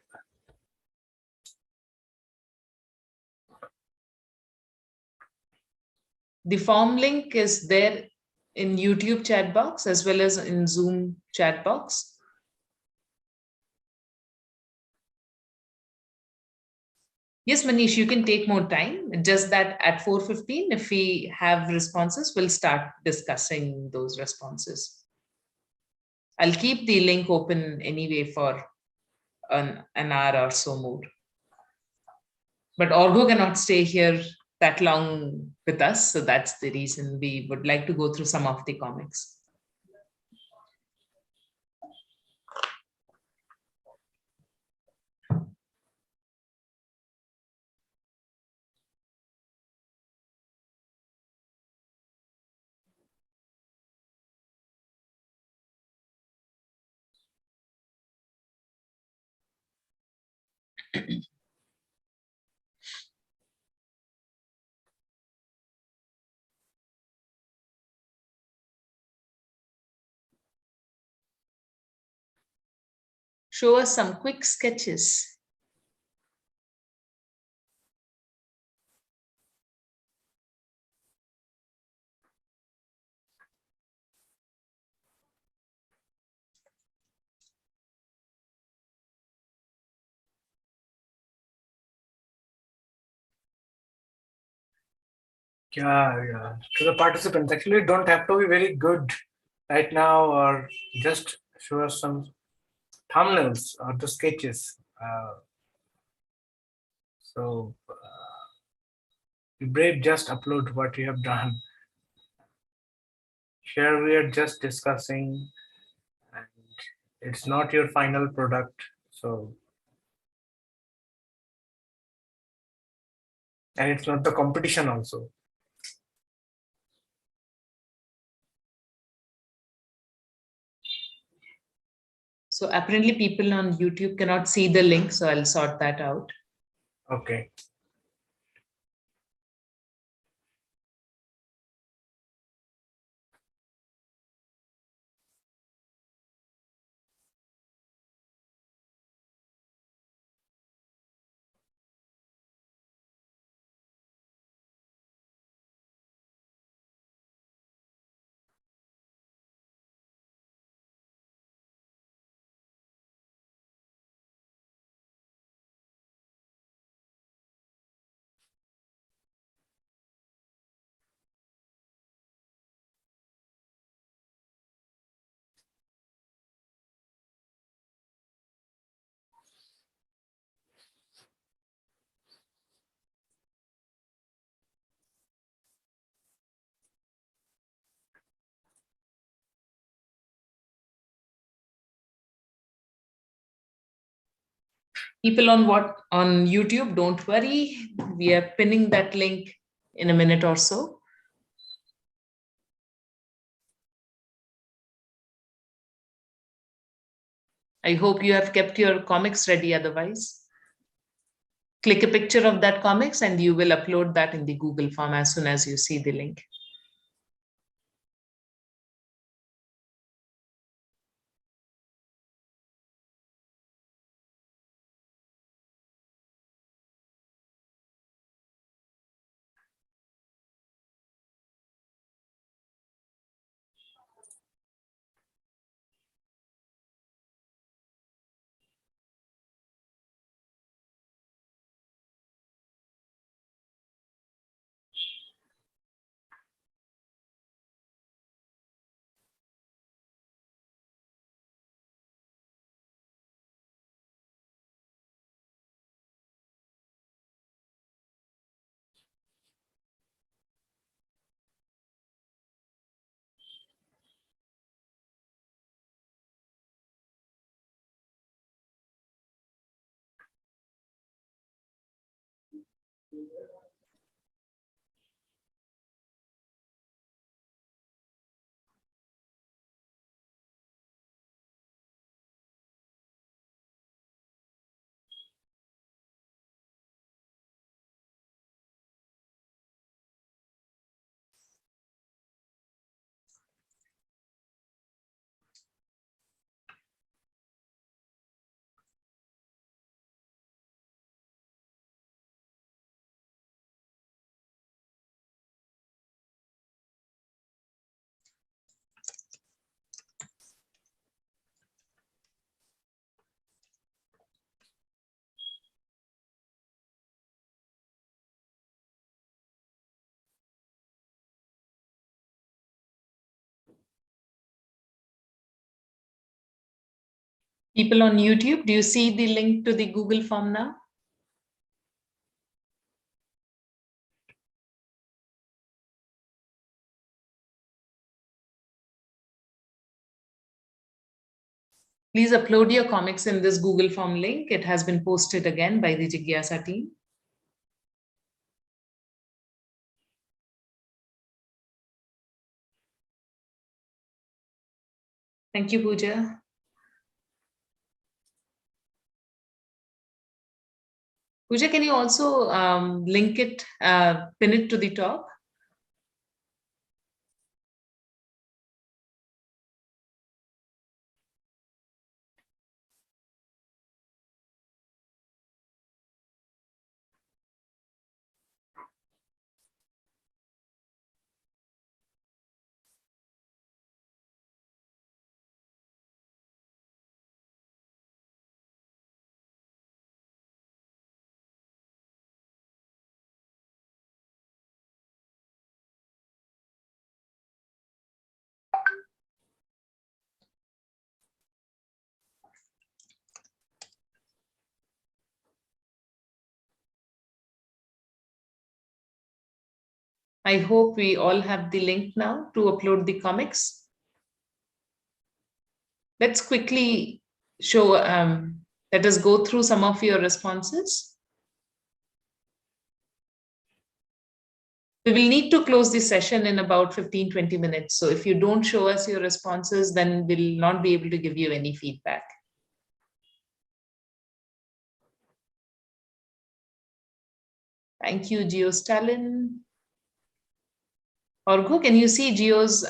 The form link is there in YouTube chat box as well as in Zoom chat box. Yes, Manish, you can take more time. Just that at 4:15, if we have responses, we'll start discussing those responses. I'll keep the link open anyway for an hour or so more. But Argha cannot stay here that long with us, so that's the reason we would like to go through some of the comics. Show us some quick sketches. Yeah. To the participants, actually, don't have to be very good right now, or just show us some thumbnails or the sketches. So, be brave, just upload what you have done. Here we are just discussing, and it's not your final product. So, and it's not the competition also. So apparently people on YouTube cannot see the link, so I'll sort that out. Okay. People on YouTube, don't worry. We are pinning that link in a minute or so. I hope you have kept your comics ready otherwise. Click a picture of that comics and you will upload that in the Google form as soon as you see the link. People on YouTube, do you see the link to the Google form now? Please upload your comics in this Google form link. It has been posted again by the Jigyasa team. Thank you, Pooja. Pooja, can you also link it, pin it to the top? I hope we all have the link now to upload the comics. Let's quickly show, let us go through some of your responses. We will need to close this session in about 15-20 minutes. So if you don't show us your responses, then we'll not be able to give you any feedback. Thank you, Geo Stalin. Argha, can you see Geo's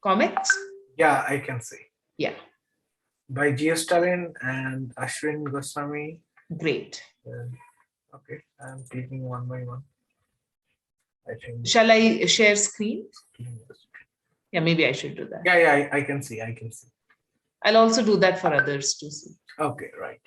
comments? Yeah, I can see. Yeah. By Geo Stalin and Ashwin Goswami. Great. Okay, I'm taking one by one. I think. Shall I share screen? Yeah, maybe I should do that. Yeah, I can see. I can see. I'll also do that for others to see. Okay, right.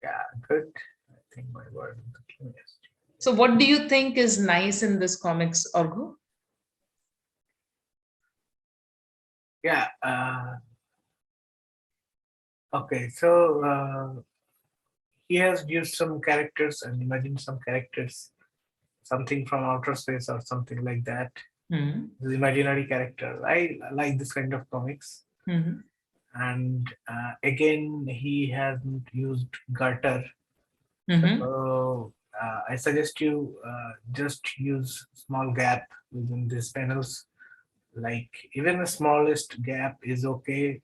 Yeah, good. I think my word is the cleanest. So what do you think is nice in this comics, Argha? Yeah. Okay, so he has used some characters and imagined some characters, something from outer space or something like that. Mm-hmm. The imaginary character. I like this kind of comics. Mm-hmm. And again, he hasn't used garter. Mm-hmm. So I suggest you just use small gap within these panels. Like even the smallest gap is okay.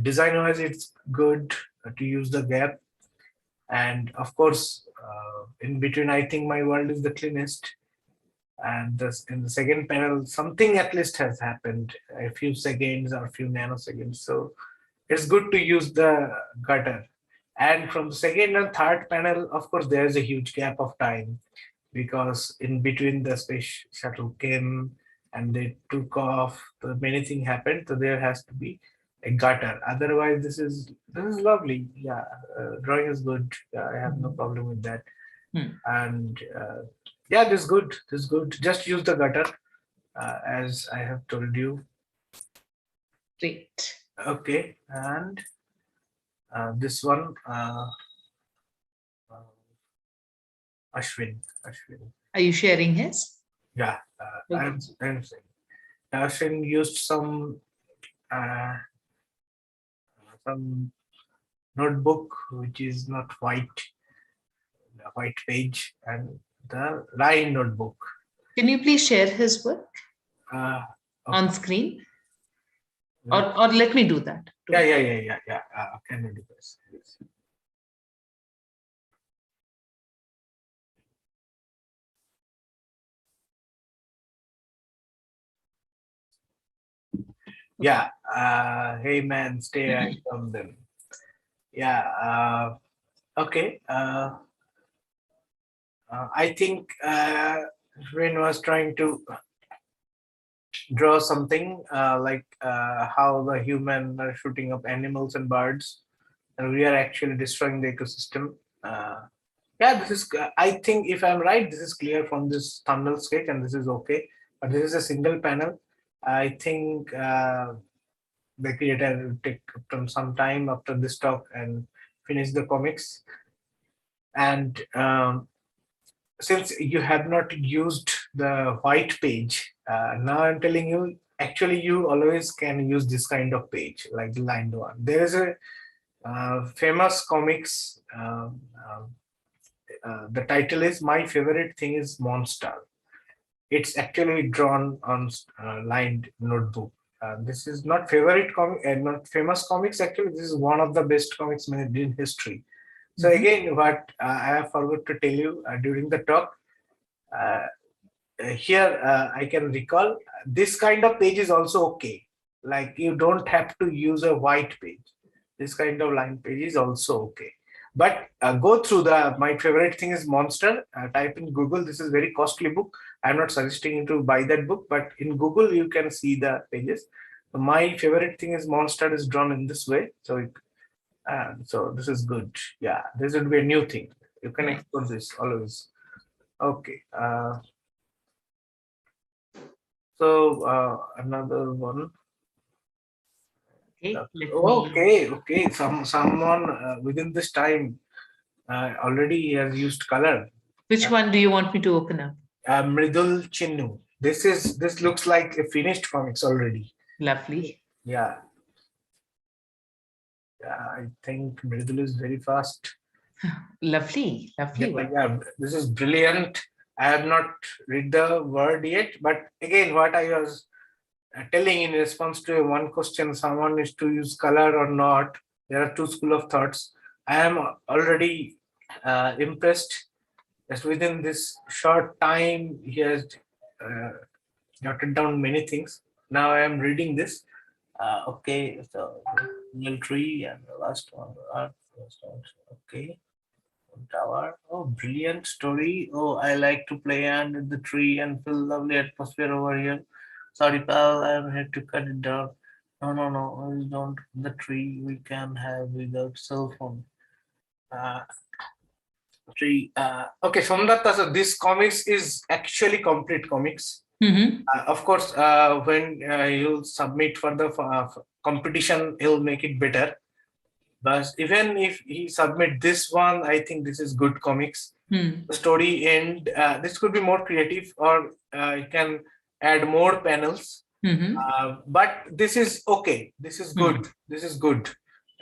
Design wise, it's good to use the gap. And of course, in between, I think my world is the cleanest. And this, in the second panel, something at least has happened, a few seconds or a few nanoseconds. So it's good to use the gutter. And from the second and third panel, of course, there is a huge gap of time because in between the space shuttle came and they took off, so many things happened. So there has to be a gutter. Otherwise, this is lovely. Yeah, drawing is good. I have no problem with that. And yeah, this is good. This is good. Just use the gutter as I have told you. Great. Okay, and this one, Ashwin. Are you sharing his? Yeah, Okay. I'm saying. Ashwin used some notebook which is not white, the white page, and the line notebook. Can you please share his work Okay. on screen? Or let me do that. Yeah. Can you do this? Yes. Yeah. Hey man, stay away from them. Yeah. Okay. I think Rin was trying to draw something like how the human are shooting up animals and birds, and we are actually destroying the ecosystem. Yeah, this is, I think if I'm right, this is clear from this thumbnail sketch and this is okay. But this is a single panel. I think the creator will take some time after this talk and finish the comics. And since you have not used the white page, now I'm telling you, actually you always can use this kind of page, like the lined one. There is a famous comics, the title is My Favorite Thing is Monster. It's actually drawn on lined notebook. This is not favorite comic, not famous comics. Actually, this is one of the best comics made in history. So again, what I have forgot to tell you during the talk, uh, here I can recall this kind of page is also okay. Like you don't have to use a white page. This kind of line page is also okay. But go through the, my favorite thing is Monster. Type in Google. This is very costly book. I'm not suggesting you to buy that book, but in Google you can see the pages. My favorite thing is Monster is drawn in this way. So it, so this is good. Yeah, this would be a new thing. You can explore this always. Okay. So another one. Okay, let me. Okay. Someone within this time already has used color. Which one do you want me to open up? Mridul Chinnu. This looks like a finished comics already. Lovely. Yeah. I think Mridul is very fast. Lovely. One. Yeah, this is brilliant. I have not read the word yet, but again, what I was telling in response to one question, someone is to use color or not. There are two school of thoughts. I am already impressed. Just within this short time, he has jotted down many things. Now I am reading this. Okay, so real tree and the last one. Okay, tower. Oh, brilliant story. Oh, I like to play under the tree and feel lovely atmosphere over here. Sorry, pal, I'm here to cut it down. No, we don't. The tree we can have without cell phone. Tree. Okay, Somnath, so this comics is actually complete comics. Of course, when you submit for the competition, he'll make it better. But even if he submit this one, I think this is good comics. The story end. This could be more creative, or you can add more panels. But this is okay. This is good. This is good.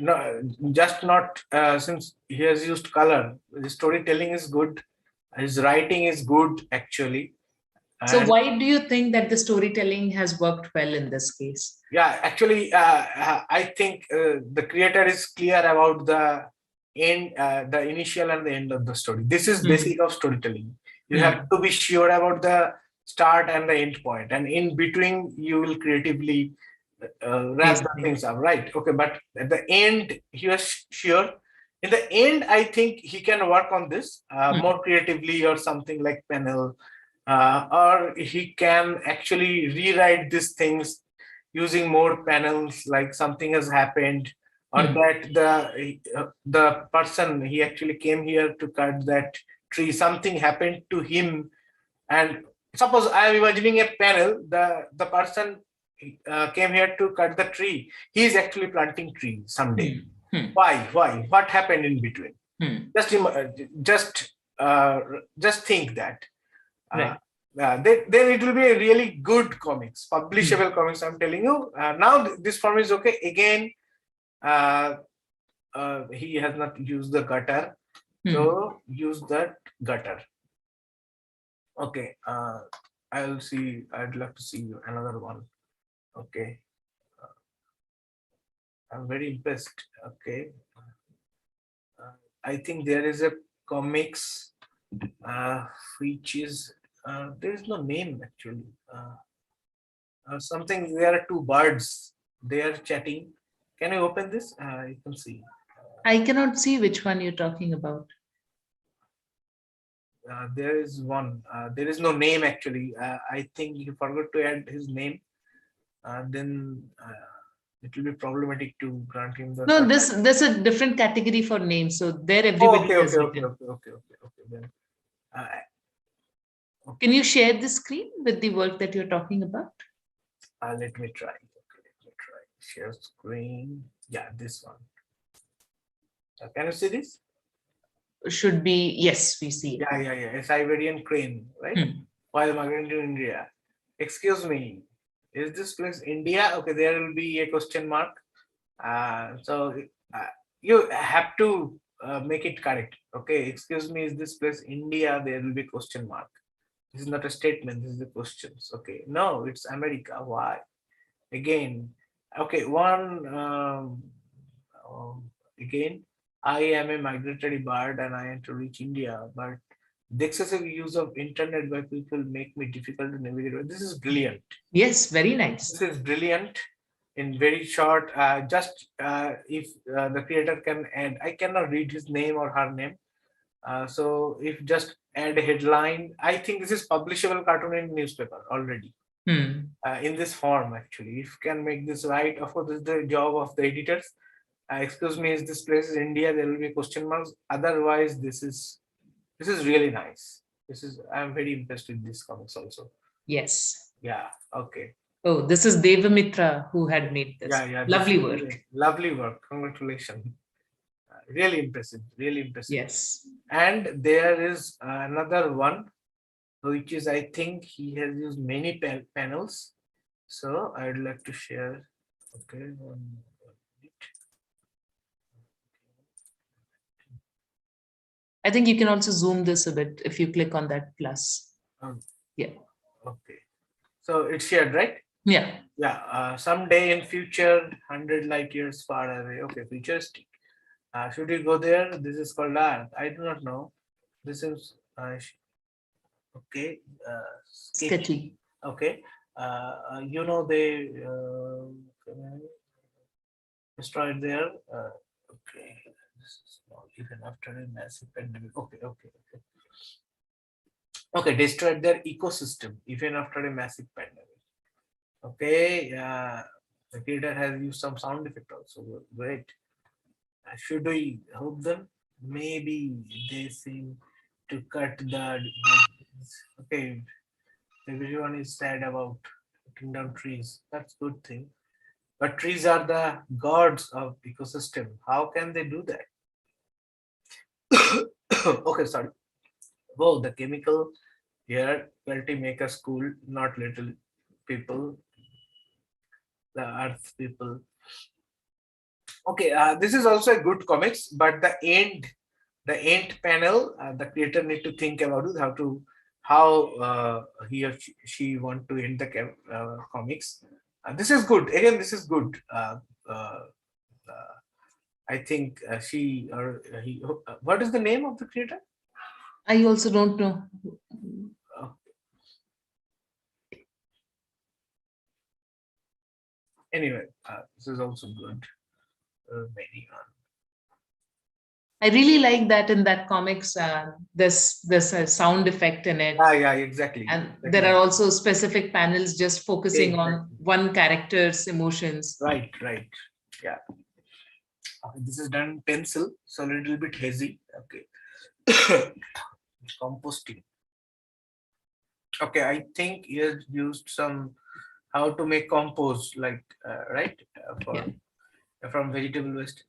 No, just not since he has used color. The storytelling is good. His writing is good actually. So why do you think that the storytelling has worked well in this case? Yeah, actually, I think the creator is clear about the end, the initial and the end of the story. This is basic of storytelling. You have to be sure about the start and the end point, and in between you will creatively wrap the things up, right? Okay, but at the end, he was sure. In the end, I think he can work on this more creatively or something like panel, or he can actually rewrite these things using more panels, like something has happened, or that the person he actually came here to cut that tree, something happened to him, and suppose I am imagining a panel, the person came here to cut the tree, he is actually planting tree someday. Why what happened in between? Just think that. Right. Then it will be a really good comics, publishable comics. I'm telling you. Now this form is okay. Again, he has not used the gutter, so use that gutter. Okay. I'll see. I'd love to see another one. Okay. I'm very impressed. Okay. I think there is a comics which is there is no name actually. Something, there are two birds, they are chatting. Can you open this? You can see. I cannot see which one you're talking about. There is one. There is no name actually. I think you forgot to add his name. Then it will be problematic to grant him the. No, there's a different category for names. So there Oh, everybody okay, has okay, written. okay. Then, Can you share the screen with the work that you're talking about? let me try. Okay, let me try. Share screen. Yeah, this one. Can you see this? Should be, yes, we see it. Yeah. A Siberian crane, right? While migrating to India. Excuse me, is this place India? Okay, there will be a question mark. So you have to make it correct. Okay, excuse me, is this place India? There will be question mark. This is not a statement, this is a questions. Okay, no, it's America. Why? Again, okay, again, I am a migratory bird and I am to reach India, but the excessive use of internet by people make me difficult to navigate. This is brilliant. Yes, very nice. This is brilliant. In very short, just if the creator can add, I cannot read his name or her name. So if just add a headline, I think this is publishable cartoon in newspaper already. In this form, actually, if you can make this right, of course, this is the job of the editors. Excuse me, is this place is India? There will be question marks. Otherwise, this is really nice. I'm very impressed with this comics also. Yes. Yeah. Okay. Oh, this is Devamitra who had made this. Yeah. Lovely work. Lovely work. Congratulations. Really impressive. Really impressive. Yes. And there is another one, which is, I think he has used many panels. So I'd like to share. Okay. I think you can also zoom this a bit if you click on that plus. Yeah. Okay. So it's shared, right? Yeah. Yeah. Someday in future, 100 light years far away. Okay. Futuristic. Should we go there? This is called art. I do not know. This is okay. Sketchy. Okay. They destroyed there. Okay. This is not even after a massive pandemic. Okay. Destroyed their ecosystem even after a massive pandemic. Okay. The creator has used some sound effect also. Great. Should we help them? Maybe they seem to cut the. Okay. Everyone is sad about cutting down trees. That's good thing. But trees are the gods of ecosystem. How can they do that? Okay, sorry. Whoa, the chemical here quality make us cool, not little people, the earth people. Okay, this is also a good comics, but the end panel, the creator need to think about it, how he or she want to end the comics. This is good. Again, this is good. I think she or he. What is the name of the creator? I also don't know. Anyway, this is also good. I really like that in that comics, there's a sound effect in it. Yeah, exactly. And there are also specific panels just focusing on one character's emotions. Right. Yeah. This is done in pencil, so a little bit hazy. Okay. Composting. Okay, I think he has used some how to make compost, like right from vegetable waste.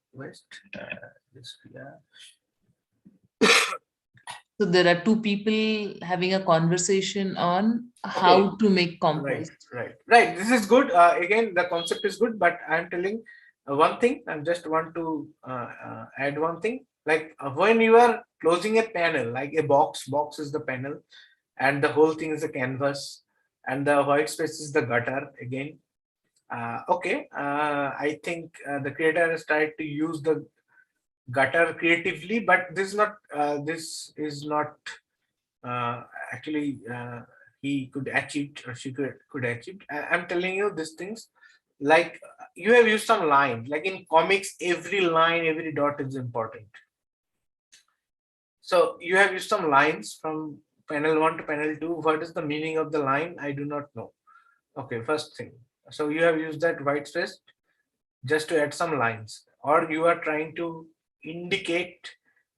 So there are two people having a conversation on how to make compost. Right. This is good. Again, the concept is good, but I'm telling one thing. I just want to add one thing. Like when you are closing a panel, like a box is the panel, and the whole thing is a canvas, and the white space is the gutter. Again, I think the creator has tried to use the gutter creatively, but this is not actually he could achieve or she could achieve. I'm telling you these things, like you have used some line, like in comics every line, every dot is important. So you have used some lines from panel 1 to panel 2. What is the meaning of the line? I do not know. Okay, first thing. So you have used that white space. just to add some lines, or you are trying to indicate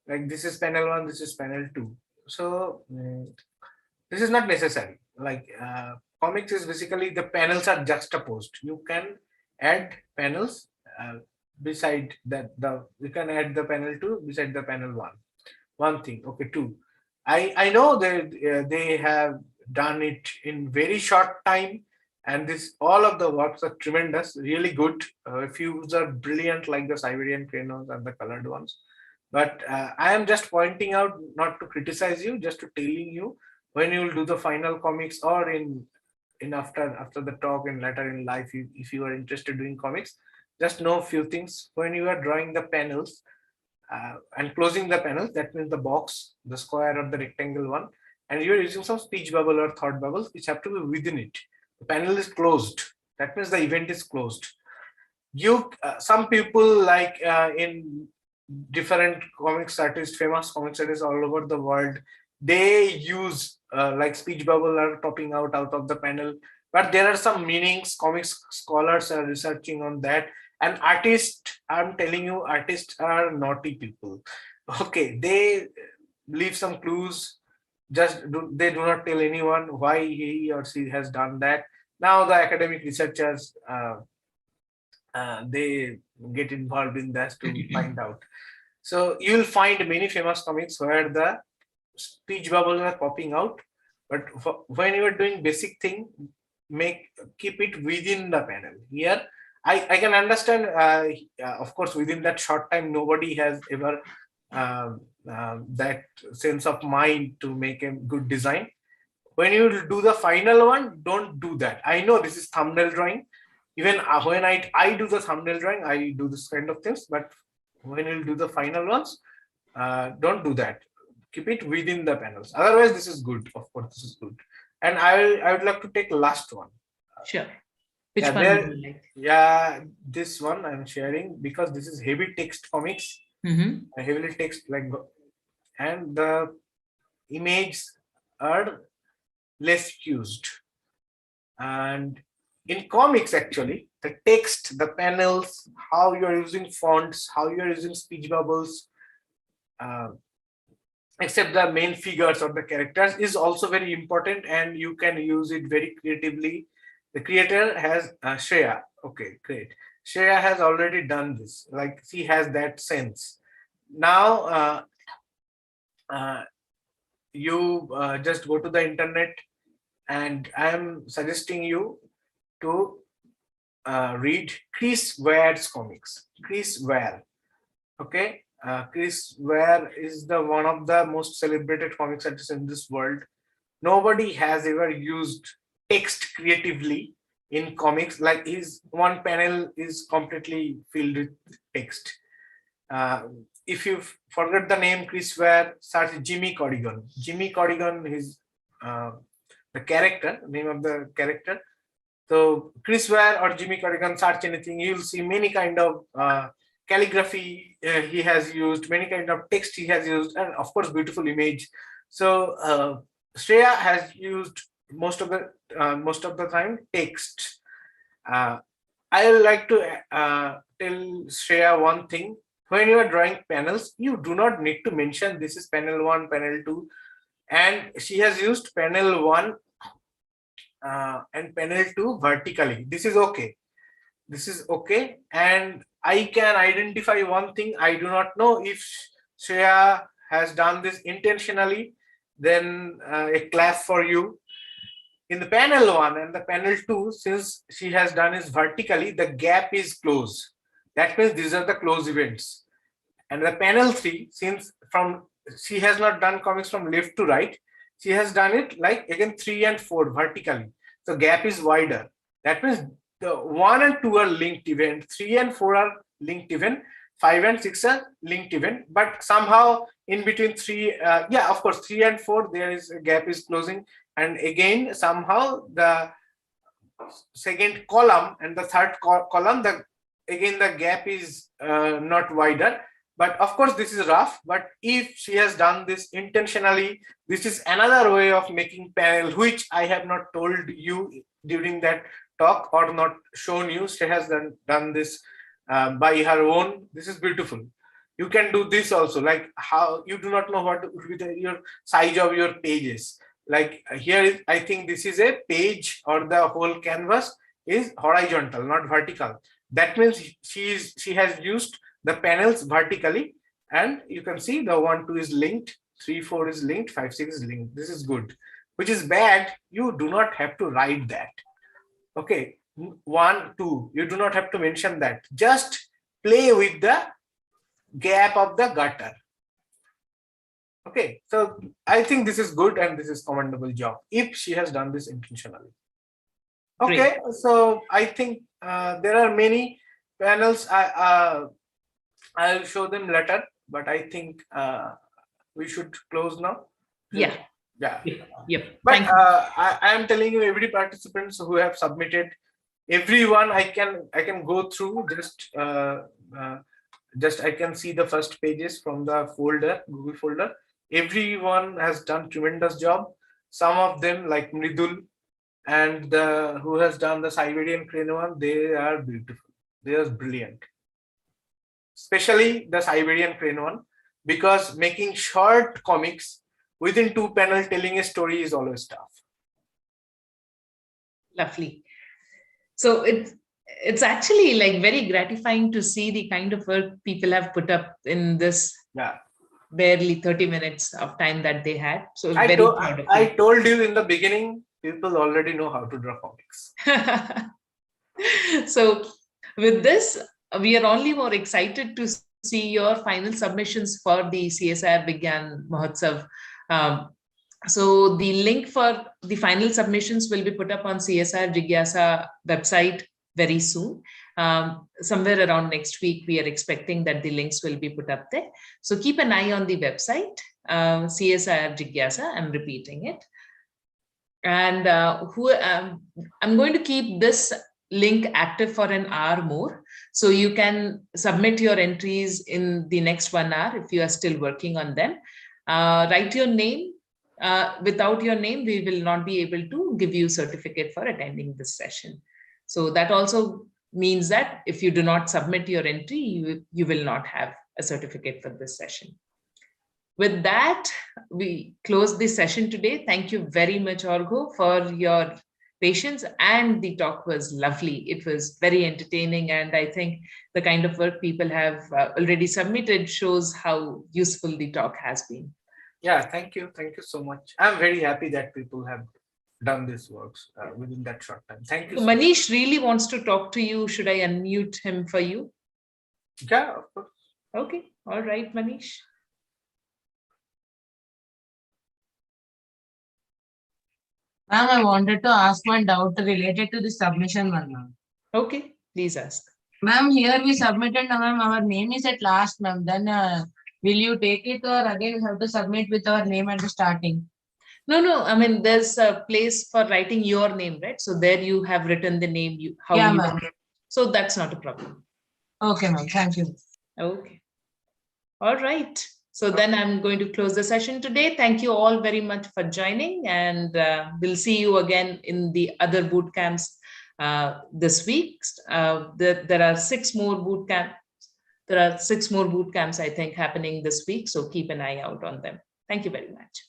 like this is panel 1, this is panel 2. So this is not necessary. Like comics is basically the panels are juxtaposed. You can add panels beside that. You can add the panel 2 beside the panel 1. One thing, okay. 2. I know that they have done it in very short time, and this all of the works are tremendous, really good. A few are brilliant, like the Siberian Cranos and the colored ones. But I am just pointing out, not to criticize you, just to telling you, when you will do the final comics, or in after the talk and later in life, if you are interested in doing comics, just know a few things. When you are drawing the panels and closing the panels, that means the box, the square or the rectangle one, and you are using some speech bubble or thought bubbles which have to be within it. The panel is closed. That means the event is closed. You some people, like in different comics artists, famous comics artists all over the world, they use like speech bubble are popping out of the panel, but there are some meanings. Comics scholars are researching on that, and artists, I'm telling you, artists are naughty people. Okay, they leave some clues, they do not tell anyone why he or she has done that. Now the academic researchers they get involved in that to find out. So you'll find many famous comics where the speech bubbles are popping out, but when you are doing basic thing, keep it within the panel. Here I can understand, of course, within that short time nobody has ever that sense of mind to make a good design. When you do the final one, don't do that. I know this is thumbnail drawing. Even when I do the thumbnail drawing, I do this kind of things, but when you do the final ones, don't do that. Keep it within the panels. Otherwise, this is good. Of course, this is good. And I would like to take last one. Sure. Which Yeah, one would you like? Yeah, this one I'm sharing because this is heavy text comics. Heavily text, like, and the images are less used. And in comics, actually, the text, the panels, how you're using fonts, how you're using speech bubbles, except the main figures or the characters, is also very important, and you can use it very creatively. The creator has Shreya. Okay, great. Shreya has already done this. Like, she has that sense. Now, you just go to the internet, and I am suggesting you to read Chris Ware's comics. Chris Ware. Okay. Chris Ware is one of the most celebrated comics artists in this world. Nobody has ever used text creatively in comics. Like, his one panel is completely filled with text. If you forget the name Chris Ware, search Jimmy Corrigan. Jimmy Corrigan is the character, name of the character. So Chris Ware or Jimmy Corrigan, search anything, you'll see many kind of calligraphy he has used, many kind of text he has used, and of course beautiful image. So Shreya has used most of the time text. I would like to tell Shreya one thing. When you are drawing panels, you do not need to mention this is panel 1, panel 2, and she has used panel 1 and panel 2 vertically. This is okay. This is okay. And I can identify one thing. I do not know if Shreya has done this intentionally. Then a clap for you. In the panel 1 and the panel 2, since she has done it vertically, the gap is close. That means these are the close events. And the panel 3, since she has not done comics from left to right, she has done it like again 3 and 4 vertically. So gap is wider. That means the 1 and 2 are linked event, 3 and 4 are linked event, 5 and 6 are linked event. But somehow in between 3, of course 3 and 4 there is a gap is closing, and again somehow the second column and the third column, again the gap is not wider. But of course this is rough, but if she has done this intentionally, this is another way of making panel, which I have not told you during that talk or not shown you. She has done this by her own. This is beautiful. You can do this also, like how you do not know what would be your size of your pages. Like here is, I think this is a page, or the whole canvas is horizontal, not vertical. That means she has used the panels vertically, and you can see the 1, 2 is linked, 3, 4 is linked, 5, 6 is linked. This is good. Which is bad, you do not have to write that. Okay, 1, 2, you do not have to mention that. Just play with the gap of the gutter. Okay, so I think this is good, and this is commendable job if she has done this intentionally. Okay, Great. so I think there are many panels. I'll show them later, but I think we should close now. Yeah. Yeah. Yep. But Thank you. I am telling you, every participants who have submitted, everyone I can go through. Just I can see the first pages from the folder, Google folder. Everyone has done tremendous job. Some of them, like Mridul and who has done the Siberian crane one, they are beautiful. They are brilliant. Especially the Siberian crane one, because making short comics within 2 panels telling a story is always tough. Lovely. So it's actually like very gratifying to see the kind of work people have put up in this barely 30 minutes of time that they had. So I very told you in the beginning, people already know how to draw comics. So with this, we are only more excited to see your final submissions for the CSIR Vigyan Mahotsav. So the link for the final submissions will be put up on CSIR Jigyasa website very soon. Somewhere around next week, we are expecting that the links will be put up there. So keep an eye on the website, CSIR Jigyasa, I'm repeating it. And I'm going to keep this link active for an hour more. So you can submit your entries in the next 1 hour if you are still working on them. Write your name. Without your name, we will not be able to give you a certificate for attending this session. So that also means that if you do not submit your entry, you will not have a certificate for this session. With that, we close this session today. Thank you very much, Argha, for your patience, and the talk was lovely. It was very entertaining, and I think the kind of work people have already submitted shows how useful the talk has been. Yeah, thank you. Thank you so much. I'm very happy that people have done this works within that short time. Thank you. So Manish really wants to talk to you. Should I unmute him for you? Yeah, of course. Okay. All right, Manish. Ma'am, I wanted to ask one doubt related to the submission one, ma'am. Okay, please ask. Ma'am, here we submitted, ma'am, our name is at last, ma'am. Then will you take it, or again we have to submit with our name at the starting? No. I mean, there's a place for writing your name, right? So there you have written the name. Ma'am. So that's not a problem. Okay, ma'am. Thank you. Okay. All right. So then I'm going to close the session today. Thank you all very much for joining, and we'll see you again in the other boot camps this week. There are 6 more boot camps. There are 6 more boot camps, I think, happening this week. So keep an eye out on them. Thank you very much.